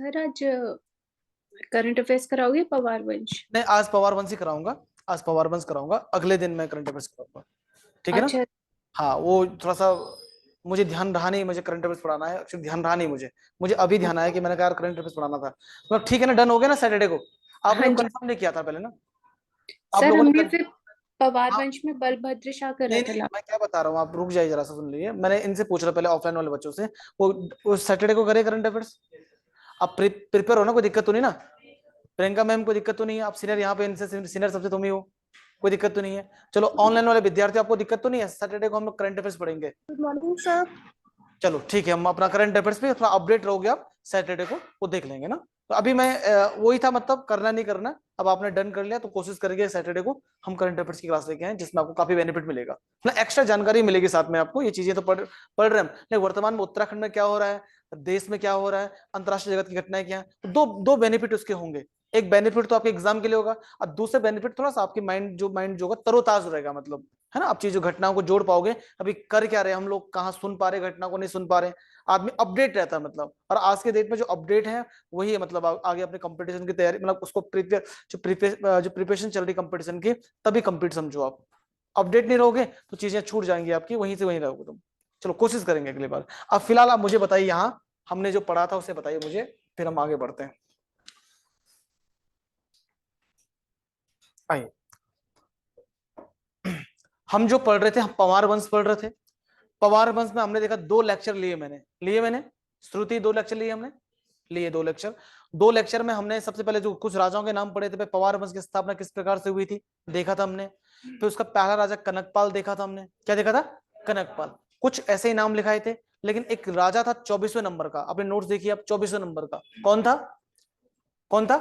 Sir आज current affairs कराओगे पवार वंश? नहीं, आज पवार वंश ही कराऊंगा। आज पवार वंश कराऊंगा, अगले दिन मैं करंट अफेयर्स कराऊंगा। ठीक है ना? अच्छा। हाँ, वो थोड़ा सा मुझे ध्यान रहा नहीं, मुझे करंट अफेयर्स पढ़ाना है, एक्चुअली ध्यान रहा नहीं मुझे। मुझे अभी ध्यान आया कि मैंने कहा यार करंट अफेयर्स पढ़ाना था। तो ठीक है ना, डन हो गया ना सैटरडे को? आप हाँ लोग जी। कंफर्म नहीं किया था पहले ना? आप सर लोगों ने हमने फिर पवार हाँ, वंश में बलभद्र शाह करा नहीं था नहीं, मैं क्या बता रहा हूँ, आप रुक जाइए जरा सा, सुन लीजिए। मैंने इनसे पूछ रहा पहले, ऑफलाइन वाले बच्चों से। वो सैटरडे को करे करंट अफेयर्स। आप प्रिपेयर हो ना, कोई दिक्कत तो नहीं ना? प्रियंका मैम, कोई दिक्कत तो नहीं है? आप सीनियर यहाँ पे, इनसे सीनियर सबसे तुम ही हो, कोई दिक्कत तो नहीं है? चलो, ऑनलाइन वाले विद्यार्थी, आपको दिक्कत तो नहीं है? सैटरडे को हम लोग करंट अफेयर्स पढ़ेंगे। Good morning sir. चलो ठीक है, हम अपना करंट अफेयर्स पे थोड़ा अपडेट रहोगे आप सैटरडे को, वो देख लेंगे ना। तो अभी मैं वही था, मतलब करना नहीं करना। अब आपने डन कर लिया तो कोशिश करेंगे सैटरडे को हम करंट अफेयर्स की क्लास लेके आए, जिसमें आपको काफी बेनिफिट मिलेगा, मतलब एक्स्ट्रा जानकारी मिलेगी साथ में आपको। ये चीजें तो पढ़ रहे हैं हम, लेकिन वर्तमान में उत्तराखंड में क्या हो रहा है, देश में क्या हो रहा है, अंतरराष्ट्रीय जगत की घटनाएं क्या है, तो दो दो बेनिफिट उसके होंगे। एक बेनिफिट तो आपके एग्जाम के लिए होगा, और दूसरे बेनिफिट थोड़ा सा आपकी माइंड जो होगा तरोताज रहेगा, मतलब है ना। आप चीजों घटनाओं को जोड़ पाओगे, अभी कर क्या रहे हैं हम लोग, कहाँ सुन पा रहे घटना को, नहीं सुन पा रहे। आदमी अपडेट रहता है मतलब, और आज के डेट में जो अपडेट है वही है, मतलब आगे अपने कंपटीशन की तैयारी, मतलब उसको प्रिपेयर जो प्रिपरेशन चल रही कंपटीशन की, तभी कंप्लीट समझो आप। अपडेट नहीं रहोगे तो चीजें छूट जाएंगी आपकी, वहीं से वहीं रहोगे तुम। चलो कोशिश करेंगे अगली बार। अब फिलहाल आप मुझे बताइए, यहाँ हमने जो पढ़ा था उसे बताइए मुझे, फिर हम आगे बढ़ते हैं। आइए, हम जो पढ़ रहे थे, हम पवार वंश पढ़ रहे थे। पवार वंश में हमने देखा, दो लेक्चर लिए मैंने श्रुति, दो लेक्चर लिए हमने, लिए दो लेक्चर में हमने सबसे पहले जो कुछ राजाओं के नाम पढ़े थे, पवार वंश की स्थापना किस प्रकार से हुई थी देखा था हमने। फिर उसका पहला राजा कनकपाल देखा था हमने। क्या देखा था? कनकपाल। कुछ ऐसे ही नाम लिखाए थे, लेकिन एक राजा था 24वें नंबर का, अपने नोट्स देखिए आप, 24वें नंबर का कौन था? कौन था?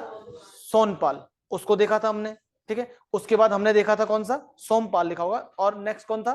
सोनपाल। उसको देखा था हमने। ठीक है, उसके बाद हमने देखा था कौन सा? सोमपाल लिखा होगा। और नेक्स्ट कौन था?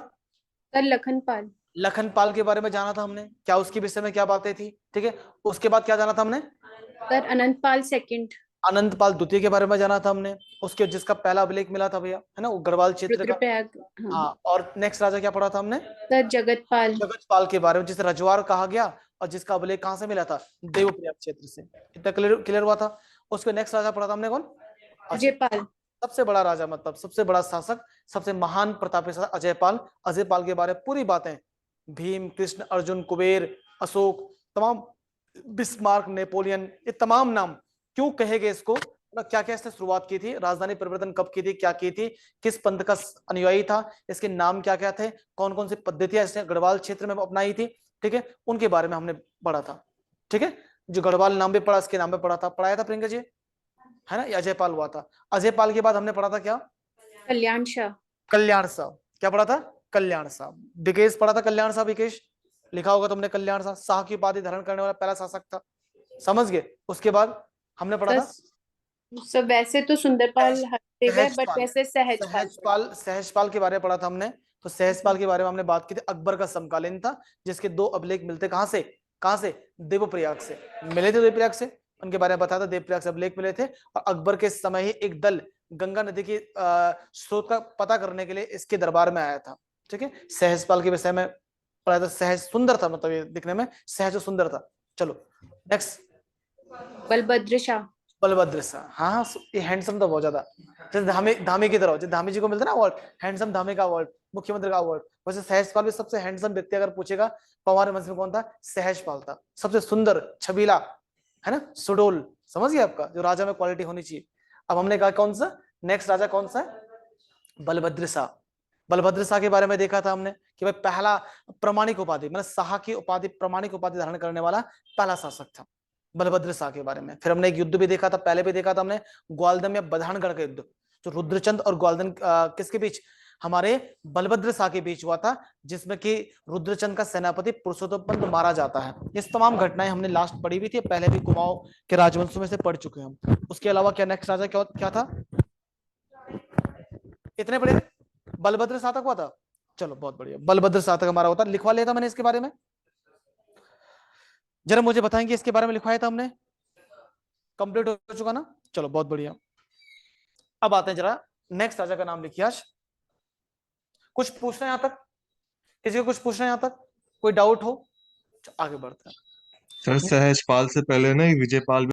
सर लखनपाल। लखनपाल के बारे में जाना था हमने, क्या उसके विषय में क्या बातें थी। ठीक है, उसके बाद क्या जाना था हमने? Sir Anantpal second. अनंतपाल द्वितीय के बारे में जाना था हमने, उसके जिसका पहला अभिलेख मिला था भैया, है ना, वो गढ़वाल क्षेत्र का। रुद्रप्रयाग। हाँ। हाँ, और नेक्स्ट राजा क्या पढ़ा था हमने? सर जगतपाल। जगतपाल के बारे में, जिसे रजवार कहा गया, और जिसका अभिलेख कहाँ से मिला था? देवप्रयाग क्षेत्र से। इतना क्लियर क्लियर हुआ था। उसके नेक्स्ट राजा पढ़ा था हमने, कौन? अजय। अजयपाल। सबसे बड़ा राजा, मतलब सबसे बड़ा शासक, सबसे महान प्रतापी शासक अजयपाल। अजयपाल के बारे में पूरी बातें, भीम, कृष्ण, अर्जुन, कुबेर, अशोक, तमाम, बिस्मार्क, नेपोलियन, ये तमाम नाम क्यों कहे गए इसको, क्या क्या इसने शुरुआत की थी, राजधानी परिवर्तन कब की थी, क्या की थी, किस पंथ का अनुयायी था, इसके नाम क्या क्या थे, कौन कौन सी पद्धतियां इसने गढ़वाल क्षेत्र में अपनाई थी। ठीक है, उनके बारे में हमने पढ़ा था। ठीक है, जो गढ़वाल नाम पे पढ़ा, इसके नाम पे पढ़ाया था प्रियंका जी, है ना। ये अजयपाल हुआ था। अजयपाल के बाद हमने पढ़ा था क्या? कल्याण शाह। कल्याण साहब। क्या पढ़ा था? कल्याण साहब। विकेश पढ़ा था, कल्याण साहब, विकेश लिखा होगा तुमने। कल्याण साहब शाह की उपाधि धारण करने वाला पहला शासक था, समझ गए। उसके बाद हमने पढ़ा सर था सर वैसे तो सुंदरपाल हटते गए, बट सहजपाल। वैसे सहजपाल पढ़ा। सहजपाल के बारे में पढ़ा था हमने। तो सहजपाल के बारे में हमने बात की थी, अकबर का समकालीन था, जिसके दो अभिलेख मिलते कहां से? कहां से? देवप्रयाग से मिले थे, देवप्रयाग से। उनके बारे में बताया था, देवप्रयाग से अभिलेख मिले थे। और अकबर के समय ही एक दल गंगा नदी की स्रोत का पता करने के लिए इसके दरबार में आया था। ठीक है, सहजपाल के विषय में पढ़ा था। सहज सुंदर था, मतलब ये दिखने में सहज सुंदर था। चलो नेक्स्ट। बलभद्र शाह। बलभद्र शाह, हाँ हाँ, ये हैंडसम तो बहुत ज्यादा, जैसे धामी धामी की तरह, जैसे धामी जी को मिलता है ना अवार्ड, हैंडसम धामी का अवार्ड, मुख्यमंत्री का अवार्ड, वैसे सहजपाल भी सबसे हैंडसम व्यक्ति अगर पूछेगा पवार वंश में कौन था? सहजपाल था, सबसे सुंदर, छबीला, है ना, सुडोल। समझ गए आपका, जो राजा में क्वालिटी होनी चाहिए। अब हमने कहा कौन सा नेक्स्ट राजा कौन सा है? बलभद्र शाह। बलभद्र शाह के बारे में देखा था हमने कि भाई पहला प्रमाणिक उपाधि, मतलब शाह की उपाधि, प्रमाणिक उपाधि धारण करने वाला पहला शासक था, बलभद्र शाह के बारे में। फिर हमने एक युद्ध भी देखा था, पहले भी देखा था हमने, ग्वालदम या बधानगढ़ का युद्ध, जो रुद्रचंद और ग्वालदन किसके बीच? हमारे बलभद्र शाह के बीच हुआ था, जिसमें कि रुद्रचंद का सेनापति पुरुषोत्तम पंत मारा जाता है। ये तमाम घटनाएं हमने लास्ट पढ़ी हुई थी, पहले भी कुमाऊं के राजवंशों में से पढ़ चुके हैं हम। उसके अलावा क्या नेक्स्ट राजा क्या था? इतने बड़े बलभद्र शाह तक हुआ था। चलो बहुत बढ़िया, बलभद्र शाह तक हमारा होता, लिखवा लिया था मैंने इसके बारे में। जरा मुझे बताएंगे इसके बारे में, लिखवाया था हमने, कंप्लीट हो चुका ना? चलो बहुत बढ़िया। अब आते हैं जरा नेक्स्ट राजा का नाम लिखिए आज। कुछ पूछना है यहां तक? किसी को कुछ पूछना है यहां तक? कोई डाउट हो? आगे बढ़ते हैं। सर सहजपाल से पहले ना विजयपाल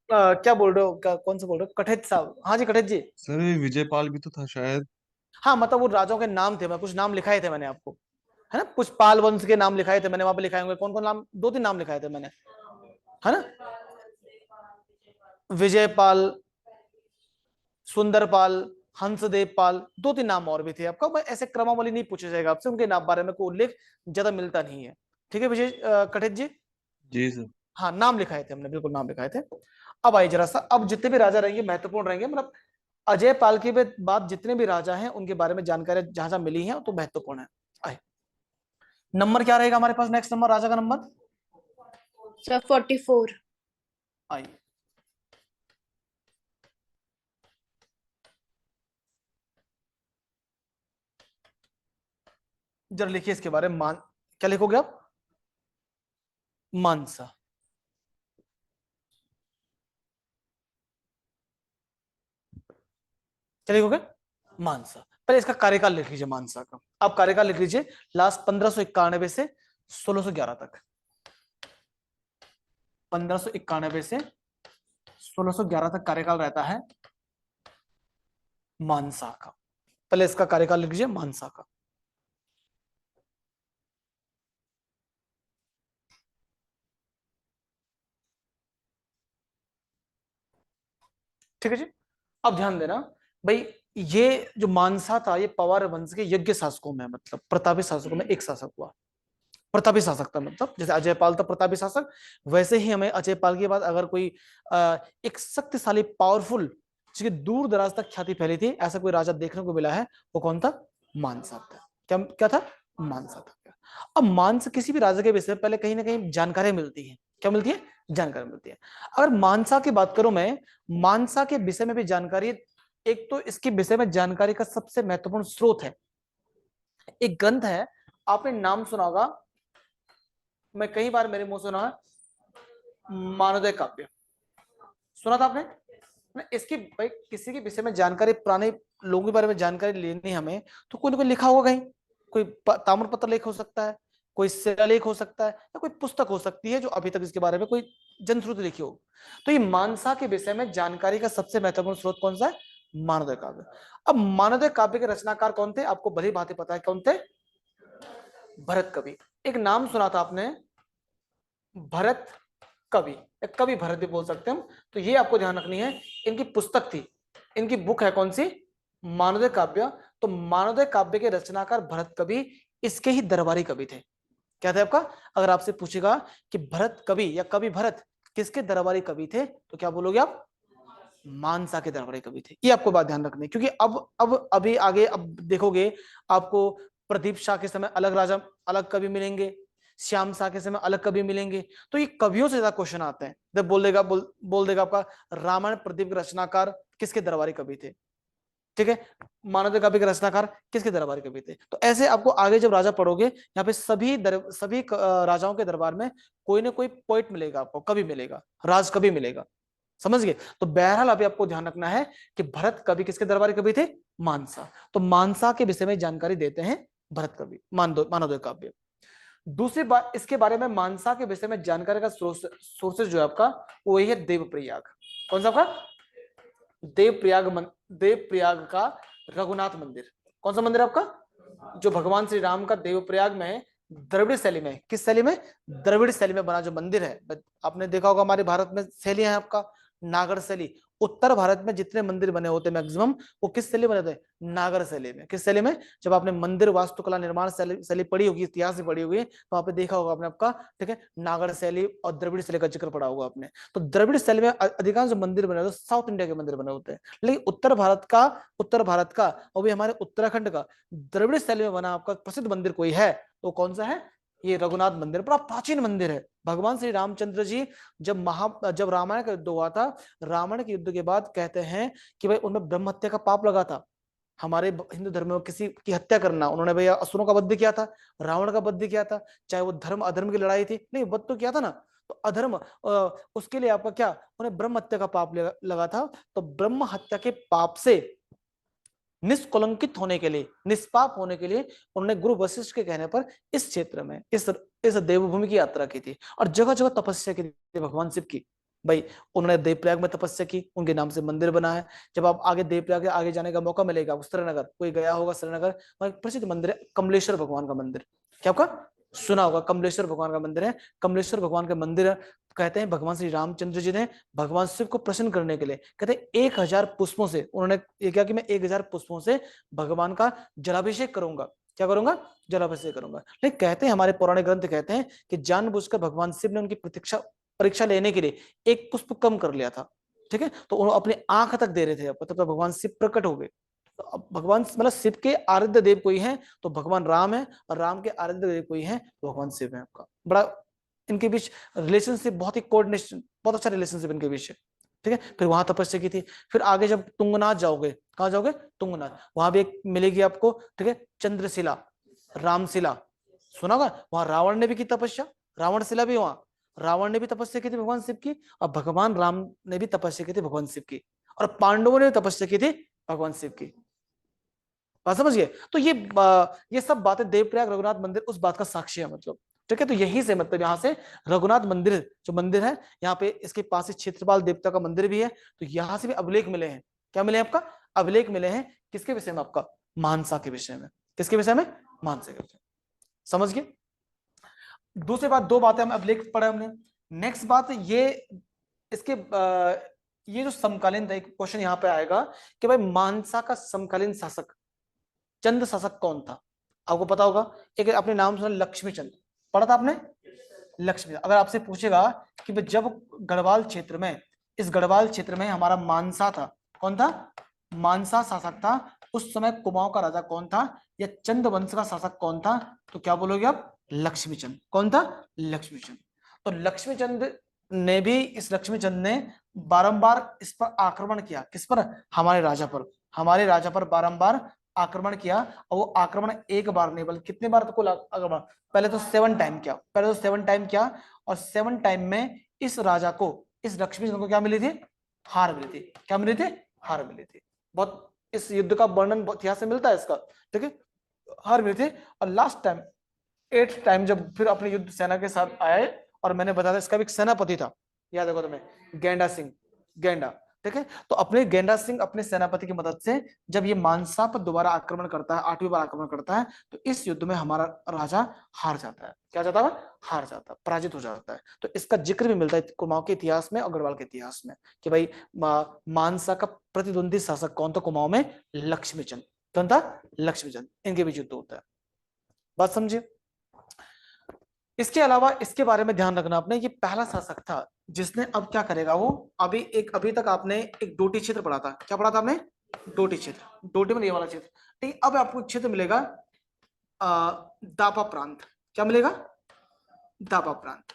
क्या बोल रहे हो, कौन सा बोल रहे हो, कठेज साहब? हाँ जी कठेज जी। सर विजयपाल भी तो था शायद। हाँ मतलब वो राजाओं के नाम थे, मैं कुछ नाम लिखाए थे मैंने आपको, है ना, कुछ पाल वंश के नाम लिखाए थे मैंने, वहां पे लिखाए होंगे कौन कौन नाम, दो तीन नाम लिखाए थे मैंने, है ना। विजयपाल, सुंदरपाल, हंसदेव पाल, दो तीन नाम और भी थे आपका, मैं ऐसे क्रमावली नहीं पूछा जाएगा आपसे, उनके नाम बारे में कोई उल्लेख ज्यादा मिलता नहीं है। ठीक है विजय कठेत जी। जी सर। हाँ नाम लिखाए थे हमने, बिल्कुल नाम लिखाए थे। अब आइए जरा सा, अब जितने भी राजा रहेंगे महत्वपूर्ण रहेंगे, मतलब अजय पाल के बाद जितने भी राजा हैं उनके बारे में जानकारी जहां जहां मिली है तो महत्वपूर्ण है। आइए, नंबर क्या रहेगा हमारे पास, नेक्स्ट नंबर राजा का नंबर? सर 44। आइए, जरा लिखिए इसके बारे में, मान क्या लिखोगे आप? मानसा। क्या लिखोगे? मानसा। पहले इसका कार्यकाल लिख लीजिए मानसा का, आप कार्यकाल लिख लीजिए, लास्ट 1591 से 1611 तक, 1591 से 1611 तक कार्यकाल रहता है मानसा का। पहले इसका कार्यकाल लिख लीजिए मानसा का। ठीक है जी। अब ध्यान देना भाई, ये जो मानसा था ये पवार वंश के यज्ञ शासकों में, मतलब प्रतापी शासकों में एक शासक हुआ। प्रतापी शासक था, मतलब जैसे अजयपाल था प्रतापी शासक, वैसे ही हमें अजयपाल के बाद अगर कोई एक शक्तिशाली पावरफुल, जिसकी दूर दराज तक ख्याति फैली थी, ऐसा कोई राजा देखने को मिला है, वो कौन था? मानसा था। क्या क्या था? मानसा था। अब मानसा, किसी भी राजा के विषय में पहले कहीं ना कहीं जानकारी मिलती है, क्या मिलती है? जानकारी मिलती है। अगर मानसा की बात करूं मैं, मानसा के विषय में भी जानकारी, एक तो इसके विषय में जानकारी का सबसे महत्वपूर्ण स्रोत है, एक ग्रंथ है, आपने नाम सुना होगा, मैं कई बार मेरे मुंह सुना है, मानवोदय काव्य, सुना था आपने ना? इसकी भाई किसी के विषय में जानकारी, पुराने लोगों के बारे में जानकारी लेनी हमें, तो कोई ना कोई लिखा होगा कहीं, कोई ताम्र पत्र लेख हो सकता है, कोई शिलालेख हो सकता है, या कोई पुस्तक हो सकती है जो अभी तक इसके बारे में कोई जनश्रुति लिखी हो। तो ये मानसा के विषय में जानकारी का सबसे महत्वपूर्ण स्रोत कौन सा है? मानवोदय काव्य। अब मानवोदय काव्य के रचनाकार कौन थे? आपको भली भांति पता है कौन थे? भरत कवि। एक नाम सुना था आपने, भरत कवि, कवि भरत भी बोल सकते हैं हम। तो ये आपको ध्यान रखनी है, इनकी पुस्तक थी, इनकी बुक है कौन सी? मानवोदय काव्य। तो मानवोदय काव्य के रचनाकार भरत कवि इसके ही दरबारी कवि थे। क्या थे आपका? अगर आपसे पूछेगा कि भरत कवि या कवि भरत किसके दरबारी कवि थे, तो क्या बोलोगे आप? मानसा के दरबारी कवि थे। ये आपको बात ध्यान रखनी है, क्योंकि अब अभी आगे अब देखोगे, आपको प्रदीप शाह के समय अलग राजा, अलग कवि मिलेंगे, श्याम शाह के समय अलग कवि मिलेंगे। तो ये कवियों से ज्यादा क्वेश्चन आते हैं, जब बोल देगा आपका रामायण प्रदीप के रचनाकार किसके दरबारी कवि थे, ठीक है, मानवोदय काव्य के रचनाकार किसके दरबारी कवि थे। तो ऐसे आपको आगे जब राजा पढ़ोगे, यहाँ पे सभी राजाओं के दरबार में कोई ना कोई पोइट मिलेगा, आपको कवि मिलेगा, राज कवि मिलेगा, समझ गए? तो बहरहाल अभी आपको ध्यान रखना है कि भरत कवि किसके दरबारी कवि थे? मानसा। तो मानसा के विषय में जानकारी देते हैं भरत कवि, मानवोदय काव्य। दूसरी बात, इसके बारे में मानसा के विषय में जानकारी का सोर्सेज जो है आपका, वो यही है देवप्रयाग। कौन सा आपका? देवप्रयाग का रघुनाथ मंदिर। कौन सा मंदिर आपका? जो भगवान श्री राम का देवप्रयाग में द्रविड़ शैली में, किस शैली में? द्रविड़ शैली में बना जो मंदिर है। आपने देखा होगा हमारे भारत में शैलियां हैं आपका, नागर शैली। उत्तर भारत में जितने मंदिर बने होते मैक्सिमम, वो किस शैली बने थे? नागर शैली में। किस शैली में? जब आपने मंदिर वास्तुकला निर्माण शैली पढ़ी होगी, इतिहास में पढ़ी होगी, तो वहां पे देखा होगा आपने आपका, ठीक है, नागर शैली और द्रविड़ शैली का जिक्र पढ़ा होगा आपने। तो द्रविड़ शैली में अधिकांश मंदिर बने होते, साउथ इंडिया के मंदिर बने होते हैं। लेकिन उत्तर भारत का और भी हमारे उत्तराखंड का द्रविड़ शैली में बना आपका प्रसिद्ध मंदिर कोई है, तो कौन सा है? ये रघुनाथ मंदिर, बड़ा प्राचीन मंदिर है। भगवान श्री रामचंद्र जी जब रामायण का युद्ध हुआ था, रावण के युद्ध के बाद कहते हैं कि भाई उनमें ब्रह्म हत्या का पाप लगा था। हमारे हिंदू धर्म में किसी की हत्या करना, उन्होंने भैया असुरों का वध किया था, रावण का वध किया था, चाहे वो धर्म अधर्म की लड़ाई थी, नहीं वध तो किया था ना। तो अधर्म उसके लिए आपका क्या, उन्हें ब्रह्म हत्या का पाप लगा था। तो ब्रह्म हत्या के पाप से निष्कलंकित होने के लिए, निष्पाप होने के लिए, उन्होंने गुरु वशिष्ठ के कहने पर इस क्षेत्र में, इस देवभूमि की यात्रा की थी, और जगह जगह तपस्या की थी भगवान शिव की। भाई उन्होंने देवप्रयाग में तपस्या की, उनके नाम से मंदिर बना है। जब आप आगे देवप्रयाग के आगे जाने का मौका मिलेगा, श्रीनगर कोई गया होगा, श्रीनगर वहाँ एक प्रसिद्ध मंदिर है कमलेश्वर भगवान का मंदिर। क्या आपका सुना होगा? कमलेश्वर भगवान का मंदिर है। कमलेश्वर भगवान का मंदिर कहते हैं भगवान श्री रामचंद्र जी ने भगवान शिव को प्रसन्न करने के लिए कहते हैं 1000 पुष्पों से उन्होंने ये किया कि मैं 1000 पुष्पों से भगवान का जलाभिषेक करूंगा। क्या करूंगा? जलाभिषेक करूंगा। लेकिन कहते हैं हमारे पौराणिक ग्रंथ कहते हैं कि जानबूझकर भगवान शिव ने उनकी परीक्षा लेने के लिए एक पुष्प कम कर लिया था। ठीक है, तो उन्होंने अपनी आंख तक दे रहे थे, तब तो भगवान शिव प्रकट हो गए। तो अब भगवान मतलब शिव के आराध्य देव कोई है तो भगवान राम है, और राम के आराध्य देव कोई है तो भगवान शिव है। आपका बड़ा इनके बीच रिलेशनशिप, बहुत ही कोऑर्डिनेशन, बहुत अच्छा रिलेशनशिप इनके बीच है। ठीक है, फिर वहां तपस्या की थी। फिर आगे जब तुंगनाथ जाओगे, कहाँ जाओगे? तुंगनाथ, वहां भी एक मिलेगी आपको। ठीक है, चंद्रशिला, रामशिला सुना होगा। वहां रावण ने भी की तपस्या, रावण शिला भी वहां रावण ने भी तपस्या की थी भगवान शिव की, और भगवान राम ने भी तपस्या की थी भगवान शिव की, और पांडवों ने भी तपस्या की थी भगवान शिव की। बात समझ गए? तो ये सब बातें देवप्रयाग रघुनाथ मंदिर उस बात का साक्षी है मतलब। ठीक है, तो यही से मतलब यहाँ से रघुनाथ मंदिर जो मंदिर है, यहाँ पे इसके पास ही क्षेत्रपाल देवता का मंदिर भी है। तो यहाँ से भी अभिलेख मिले हैं। क्या मिले आपका? अभिलेख मिले हैं। किसके विषय में? आपका मानसा के विषय में। किसके विषय में? मानसा के विषय में। समझ गए? दूसरी बात, दो बातें हम अभिलेख पढ़े हमने। नेक्स्ट बात ये इसके ये जो समकालीन था, एक क्वेश्चन यहाँ पे आएगा कि भाई मानसा का समकालीन शासक चंद शासक कौन था? आपको पता होगा, एक अपने नाम सुना लक्ष्मी चंद, पढ़ा था आपने? लक्ष्मी। अगर आपसे पूछेगा कि जब गढ़वाल क्षेत्र में, इस गढ़वाल क्षेत्र में हमारा मानसा था, कौन था? मानसा शासक था। उस समय कुमाऊं का राजा कौन था, या चंद वंश का शासक कौन था? तो क्या बोलोगे आप? लक्ष्मीचंद। कौन था? लक्ष्मीचंद। तो लक्ष्मीचंद ने भी, इस लक्ष्मीचंद ने बारंबार इस पर आक्रमण किया। किस पर? हमारे राजा पर। हमारे राजा पर बारंबार आक्रमण किया। और वो आक्रमण एक बार नहीं बल्कि कितने बार कुल आक्रमण? पहले तो 7 टाइम किया, पहले तो 7 टाइम किया। और 7 टाइम में इस राजा को, इस लक्ष्मीचंद को क्या मिली थी? हार मिली थी। क्या मिली थी? हार मिली थी। बहुत इस युद्ध का वर्णन इतिहास से मिलता है इसका। ठीक है, हार मिली थी। और लास्ट टाइम 8th टाइम जब फिर अपने युद्ध सेना के साथ आए, और मैंने बताया इसका भी एक सेनापति था, याद रखो तुम्हें, गेंडा सिंह, गेंडा। ठीक है, तो अपने गेंडा सिंह अपने सेनापति की मदद से जब ये मानसा पर दोबारा आक्रमण करता है, 8वीं बार आक्रमण करता है, तो इस युद्ध में हमारा राजा हार जाता है। क्या जाता है? हार जाता है, पराजित हो जाता है। तो इसका जिक्र भी मिलता है कुमाऊं के इतिहास में और गढ़वाल के इतिहास में कि भाई मानसा का प्रतिद्वंदी शासक कौन था कुमाऊं में? लक्ष्मीचंद। कौन था? लक्ष्मीचंद। इनके बीच युद्ध होता है। बात समझिए। इसके अलावा इसके बारे में ध्यान रखना आपने, ये पहला शासक था जिसने, अब क्या करेगा वो, अभी तक आपने एक डोटी क्षेत्र पढ़ा था। क्या पढ़ा था आपने? डोटी क्षेत्र। डोटी में ये वाला क्षेत्र। ठीक, अब आपको क्षेत्र मिलेगा दापा प्रांत। क्या मिलेगा? दापा प्रांत।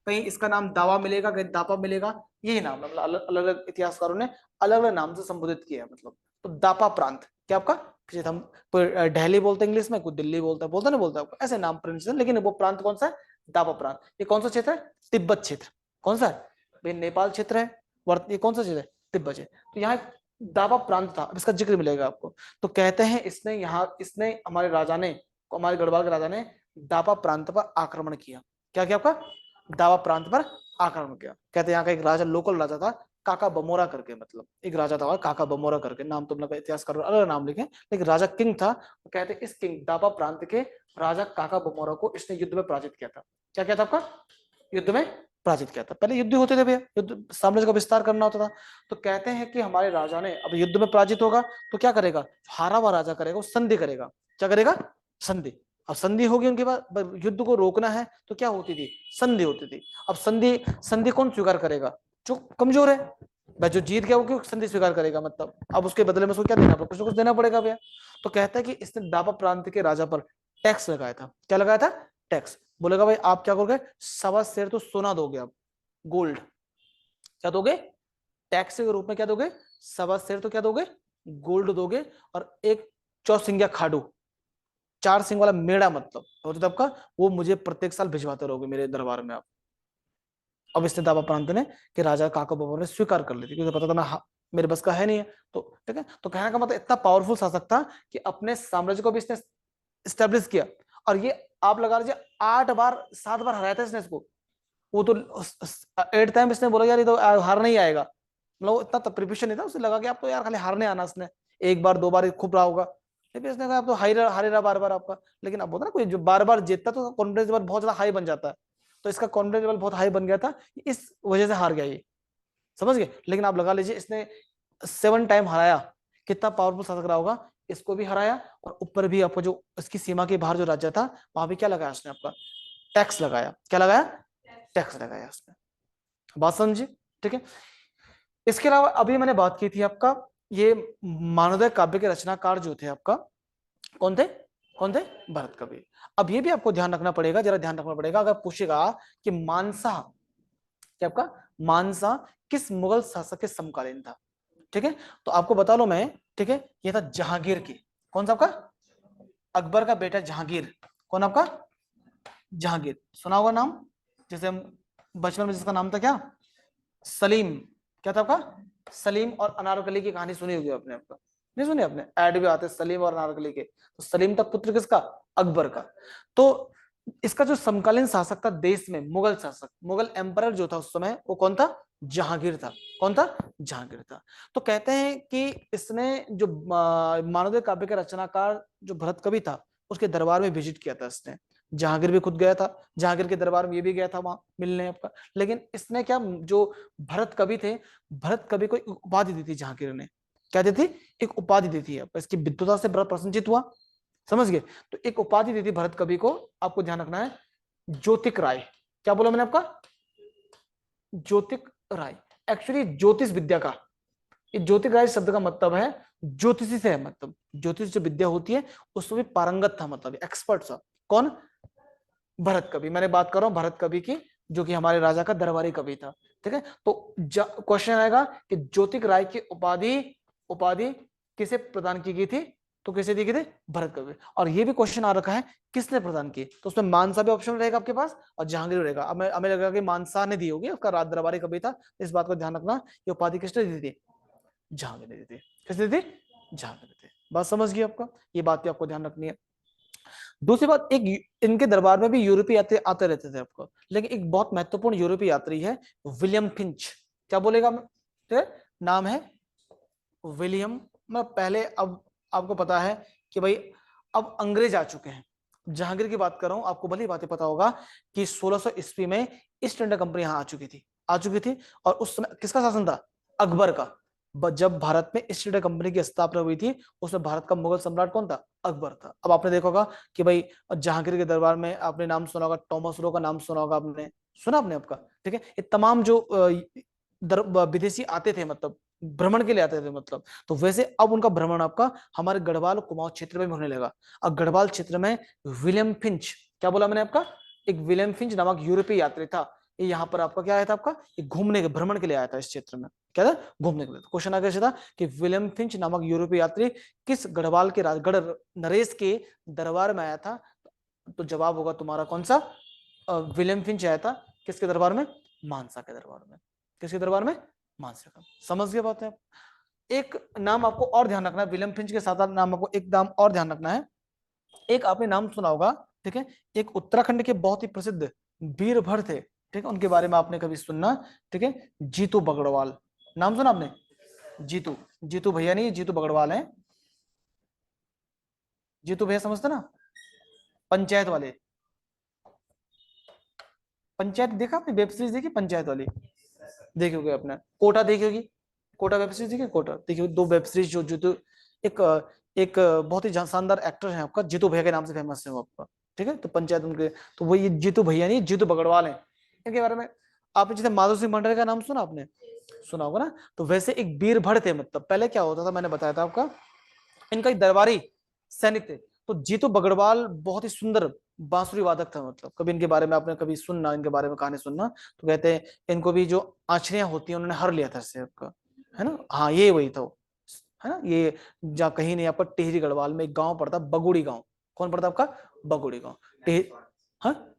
कहीं इसका नाम दावा मिलेगा, कहीं दापा मिलेगा, यही नाम मतलब अलग अलग इतिहासकारों ने अलग अलग नाम से संबोधित किया है मतलब। तो दापा प्रांत क्या आपका? हम दिल्ली बोलते हैं इंग्लिश में, कोई दिल्ली बोलता नहीं बोलता आपको, ऐसे नाम प्रोनाउंस, लेकिन वो प्रांत कौन सा है? दापा प्रांत। ये कौन सा क्षेत्र है? तिब्बत क्षेत्र। कौन सा है भाई? नेपाल क्षेत्र है। ये कौन सा क्षेत्र है? तिब्बत क्षेत्र। तो यहाँ दापा प्रांत था, अब इसका जिक्र मिलेगा आपको। तो कहते हैं इसने हमारे राजा ने, हमारे गढ़वाल के राजा ने दापा प्रांत पर आक्रमण किया। क्या किया आपका? दावा प्रांत पर आक्रमण किया। कहते हैं यहाँ का एक राजा, लोकल राजा था काका बमोरा करके, मतलब एक राजा था काका बमोरा करके, नाम तुम लोग इतिहासकार अलग नाम लिखे, लेकिन राजा किंग था। तो कहते हैं इस किंग दावा प्रांत के राजा काका बमोरा को इसने युद्ध में पराजित किया था। क्या किया था आपका? युद्ध में पराजित किया था। पहले युद्ध होते थे भैया, युद्ध साम्राज्य का विस्तार करना होता था। तो कहते हैं कि हमारे राजा ने, अब युद्ध में पराजित होगा तो क्या करेगा? हारा हुआ राजा करेगा, वो संधि करेगा। क्या करेगा? संधि। अब संधि होगी उनके बाद, युद्ध को रोकना है तो क्या होती थी? संधि होती थी। अब संधि कौन स्वीकार करेगा? जो कमजोर है भाई, जो जीत गया वो क्यों संधि स्वीकार करेगा? मतलब अब उसके बदले में उसको क्या देना पड़ेगा? कुछ ना कुछ देना पड़ेगा भैया। तो कहता है कि इसने दापा प्रांत के राजा पर टैक्स लगाया था। क्या लगाया था? टैक्स। बोलेगा भाई आप क्या करोगे? 1.25 सेर तो सोना दोगे आप, गोल्ड। क्या दोगे? टैक्स के रूप में क्या दोगे? 1.25 सेर तो क्या दोगे? गोल्ड दोगे। और एक चौसिंगिया खाडू, 4 सिंह वाला मेढ़ा मतलब होता था आपका, वो मुझे प्रत्येक साल भिजवाते रहोगे मेरे दरबार में आप। अब इसने दावा प्रांत ने कि राजा काका बबूर ने स्वीकार कर ली थी, क्योंकि पता था मैं मेरे बस का है नहीं है। तो ठीक है, तो कहने का मतलब इतना पावरफुल शासक था कि अपने साम्राज्य को भी इसने स्टैब्लिश किया। और ये आप लगा लीजिए 8 बार 7 बार हराया था इसने इसको। वो तो 8 टाइम इसने बोला यार ये तो हार नहीं आएगा, मतलब इतना प्रिपरेशन नहीं था, उसे लगा कि आप तो यार खाली हारने आना, इसने एक बार दो बार खूब रहा होगा, लेकिन इसने कहा आप तो हारेगा बार बार आपका। लेकिन अब होता ना कोई जो बार बार जीतता तो कॉन्फिडेंस लेवल बहुत ज्यादा हाई बन जाता है, तो इसका कॉन्फिडेंस लेवल बहुत हाई बन गया था, इस वजह से हार गया ये, समझ गए। लेकिन आप लगा लीजिए इसने 7 टाइम हराया, कितना पावरफुल शासक रहा होगा, इसको भी हराया और ऊपर भी आपको जो इसकी सीमा के बाहर जो राज्य था वहां भी क्या लगाया उसने, आपका टैक्स लगाया, क्या लगाया, टैक्स लगाया उसने, बात समझी, ठीक है। इसके अलावा अभी मैंने बात की थी आपका ये मानवोदय काव्य के रचनाकार जो थे आपका, कौन थे, कौन थे, भरत कवि। अब ये भी आपको ध्यान रखना पड़ेगा, जरा ध्यान रखना पड़ेगा, अगर पूछेगा कि मानसा, क्या आपका मानसा किस मुगल शासक के समकालीन था, ठीक है, तो आपको बता लो मैं, ठीक है, ये था जहांगीर की, कौन सा आपका, अकबर का बेटा जहांगीर, कौन आपका, जहांगीर, सुना होगा नाम, जैसे हम बचपन में जिसका नाम था क्या, सलीम, क्या था आपका, सलीम और अनारकली की कहानी सुनी होगी आपने, आपका नहीं सुनी आपने, ऐड भी आते सलीम और अनारकली के, तो सलीम तक पुत्र किसका, अकबर का। तो इसका जो समकालीन शासक था देश में, मुगल शासक, मुगल एम्परर जो था उस समय, वो कौन था, जहांगीर था, कौन था, जहांगीर था। तो कहते हैं कि इसने जो मानवोदय काव्य का रचनाकार जो भरत कवि था उसके दरबार में विजिट किया था इसने, जहांगीर भी खुद गया था, जहांगीर के दरबार में ये भी गया था वहां मिलने आपका। लेकिन इसने क्या, जो भरत कवि थे, भरत कवि को एक उपाधि दी थी जहांगीर ने, क्या दी थी, एक उपाधि दी थी, इसकी विद्वता से बड़ा प्रसन्नचित हुआ, समझ गए। तो एक उपाधि दी थी भरत कवि को, आपको ध्यान रखना है, ज्योतिक राय, क्या बोला मैंने आपका, ज्योतिक राय, एक्चुअली ज्योतिष विद्या का, ये ज्योतिक राय शब्द का मतलब है ज्योतिषी से है, मतलब ज्योतिष जो विद्या होती है उसमें भी पारंगत था, मतलब एक्सपर्ट था, कौन, भरत कवि, मैंने बात कर रहा हूं भरत कवि की, जो कि हमारे राजा का दरबारी कवि था, ठीक है। तो क्वेश्चन आएगा कि ज्योतिक राय की उपाधि, उपाधि किसे प्रदान की गई थी, तो किसे दी गई थी, भरत कवि। और ये भी क्वेश्चन आ रखा है किसने प्रदान की, तो उसमें मानसा भी ऑप्शन रहेगा आपके पास और जहांगीर रहेगा। अब हमें लगेगा कि मानसा ने दी होगी, उसका राज दरबारी कवि था, इस बात को ध्यान रखना, ये उपाधि किसने दी थी, जहांगीर ने दी थी, किसने दी थी, जहांगीर ने दी। बात समझ गई आपका, ये बात भी आपको ध्यान रखनी है। दूसरी बात, एक इनके दरबार में भी यूरोपीय यात्री आते रहते थे आपको, लेकिन एक बहुत महत्वपूर्ण यूरोपीय यात्री है विलियम फिंच, क्या बोलेगा, नाम है विलियम, मैं पहले, अब आपको पता है कि भाई अब अंग्रेज आ चुके हैं, जहांगीर की बात कर रहा हूं, आपको भली बातें पता होगा कि 1600 ईस्वी में ईस्ट इंडिया कंपनी यहां आ चुकी थी, और उस समय किसका शासन था, अकबर का। जब भारत में ईस्ट इंडिया कंपनी की स्थापना हुई थी, उसमें भारत का मुगल सम्राट कौन था, अकबर था। अब आपने देखा होगा कि भाई जहांगीर के दरबार में आपने नाम सुना होगा, टॉमस रो का नाम सुना होगा, आपने सुना आपने आपका, ठीक है, ये तमाम जो विदेशी आते थे, मतलब भ्रमण के लिए आते थे, मतलब तो वैसे अब उनका भ्रमण आपका हमारे गढ़वाल कुमाऊं क्षेत्र में होने लगा। अब गढ़वाल क्षेत्र में विलियम फिंच, क्या बोला मैंने आपका, एक विलियम फिंच नामक यूरोपीय यात्री था, ये यहाँ पर आपका क्या आया था, आपका घूमने के भ्रमण के लिए आया था इस क्षेत्र में, क्या था, घूमने के लिए। क्वेश्चन आ गया था कि विलियम फिंच नामक यूरोपीय यात्री किस गढ़वाल के गढ़ नरेश के दरबार में आया था, तो जवाब होगा तुम्हारा कौन सा, विलियम फिंच आया था किसके दरबार में, मानसा के दरबार में, किसके दरबार में, मानसा का। समझ गए बात है। एक नाम आपको और ध्यान रखना है, विलियम फिंच के साथ नाम आपको एक नाम और ध्यान रखना है, एक आपने नाम सुना होगा, ठीक है, एक उत्तराखंड के बहुत ही प्रसिद्ध वीरभर थे, ठीक है, उनके बारे में आपने कभी सुनना, ठीक है, जीतू बगड़वाल, नाम सुना आपने, जीतू, जीतू भैया नहीं, जीतू बगड़वाल है, जीतू भैया समझते ना, पंचायत वाले, पंचायत देखा आपने, वेब सीरीज देखी पंचायत वाली, देखी होगी आपने, कोटा देखी होगी, कोटा वेब सीरीज देखी, कोटा देखी होगी, 2 वेब सीरीज जो जीतू, एक एक बहुत ही शानदार एक्टर है आपका, जीतू भैया के नाम से फेमस है वो आपका, ठीक है, तो पंचायत उनके, तो वो ये जीतू भैया नहीं, जीतू बगड़वाल है, इनके बारे में आपने जैसे माधव सिंह भंडारी का नाम सुना आपने, सुना होगा ना, तो वैसे एक वीरभर थे, मतलब पहले क्या होता था मैंने बताया था आपका, इनका एक दरबारी सैनिक थे, तो जीतू बगड़वाल बहुत ही सुंदर बांसुरी वादक था, मतलब कभी इनके बारे में आपने कभी सुनना, इनके बारे में कहानी सुनना, तो कहते हैं इनको भी जो आंचड़ियां होती हैं उन्होंने हर लिया था इससे आपका, है ना, हाँ ये वही था, है ना, ये जा कहीं नहीं, आपका टिहरी गढ़वाल में एक गांव पड़ता, बगुड़ी गांव, कौन पड़ता आपका, बगुड़ी गांव, हाँ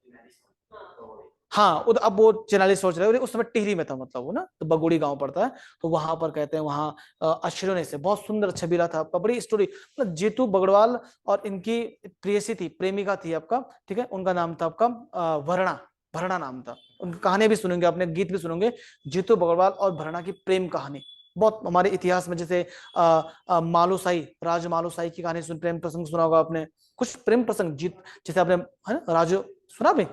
हाँ, अब वो चेनाली सोच रहे हो, उस समय टिहरी में था, मतलब वो ना, तो बगुड़ी गांव पड़ता है, तो वहां पर कहते हैं वहां अश्विनी से बहुत सुंदर छबीला था आपका, बड़ी स्टोरी, मतलब जीतू बगड़वाल और इनकी प्रेयसी थी, प्रेमिका थी आपका, ठीक है, उनका नाम था आपका वरणा, भरणा नाम था। उनकी कहानी भी सुनेंगे, अपने गीत भी सुनेंगे, जीतू बगड़वाल और भरणा की प्रेम कहानी। बहुत हमारे इतिहास में जैसे मालूसाई, राज मालूसाई की कहानी सुन, प्रेम प्रसंग सुना होगा आपने, कुछ प्रेम प्रसंग जीत, जैसे आपने है ना राजू सुना भी,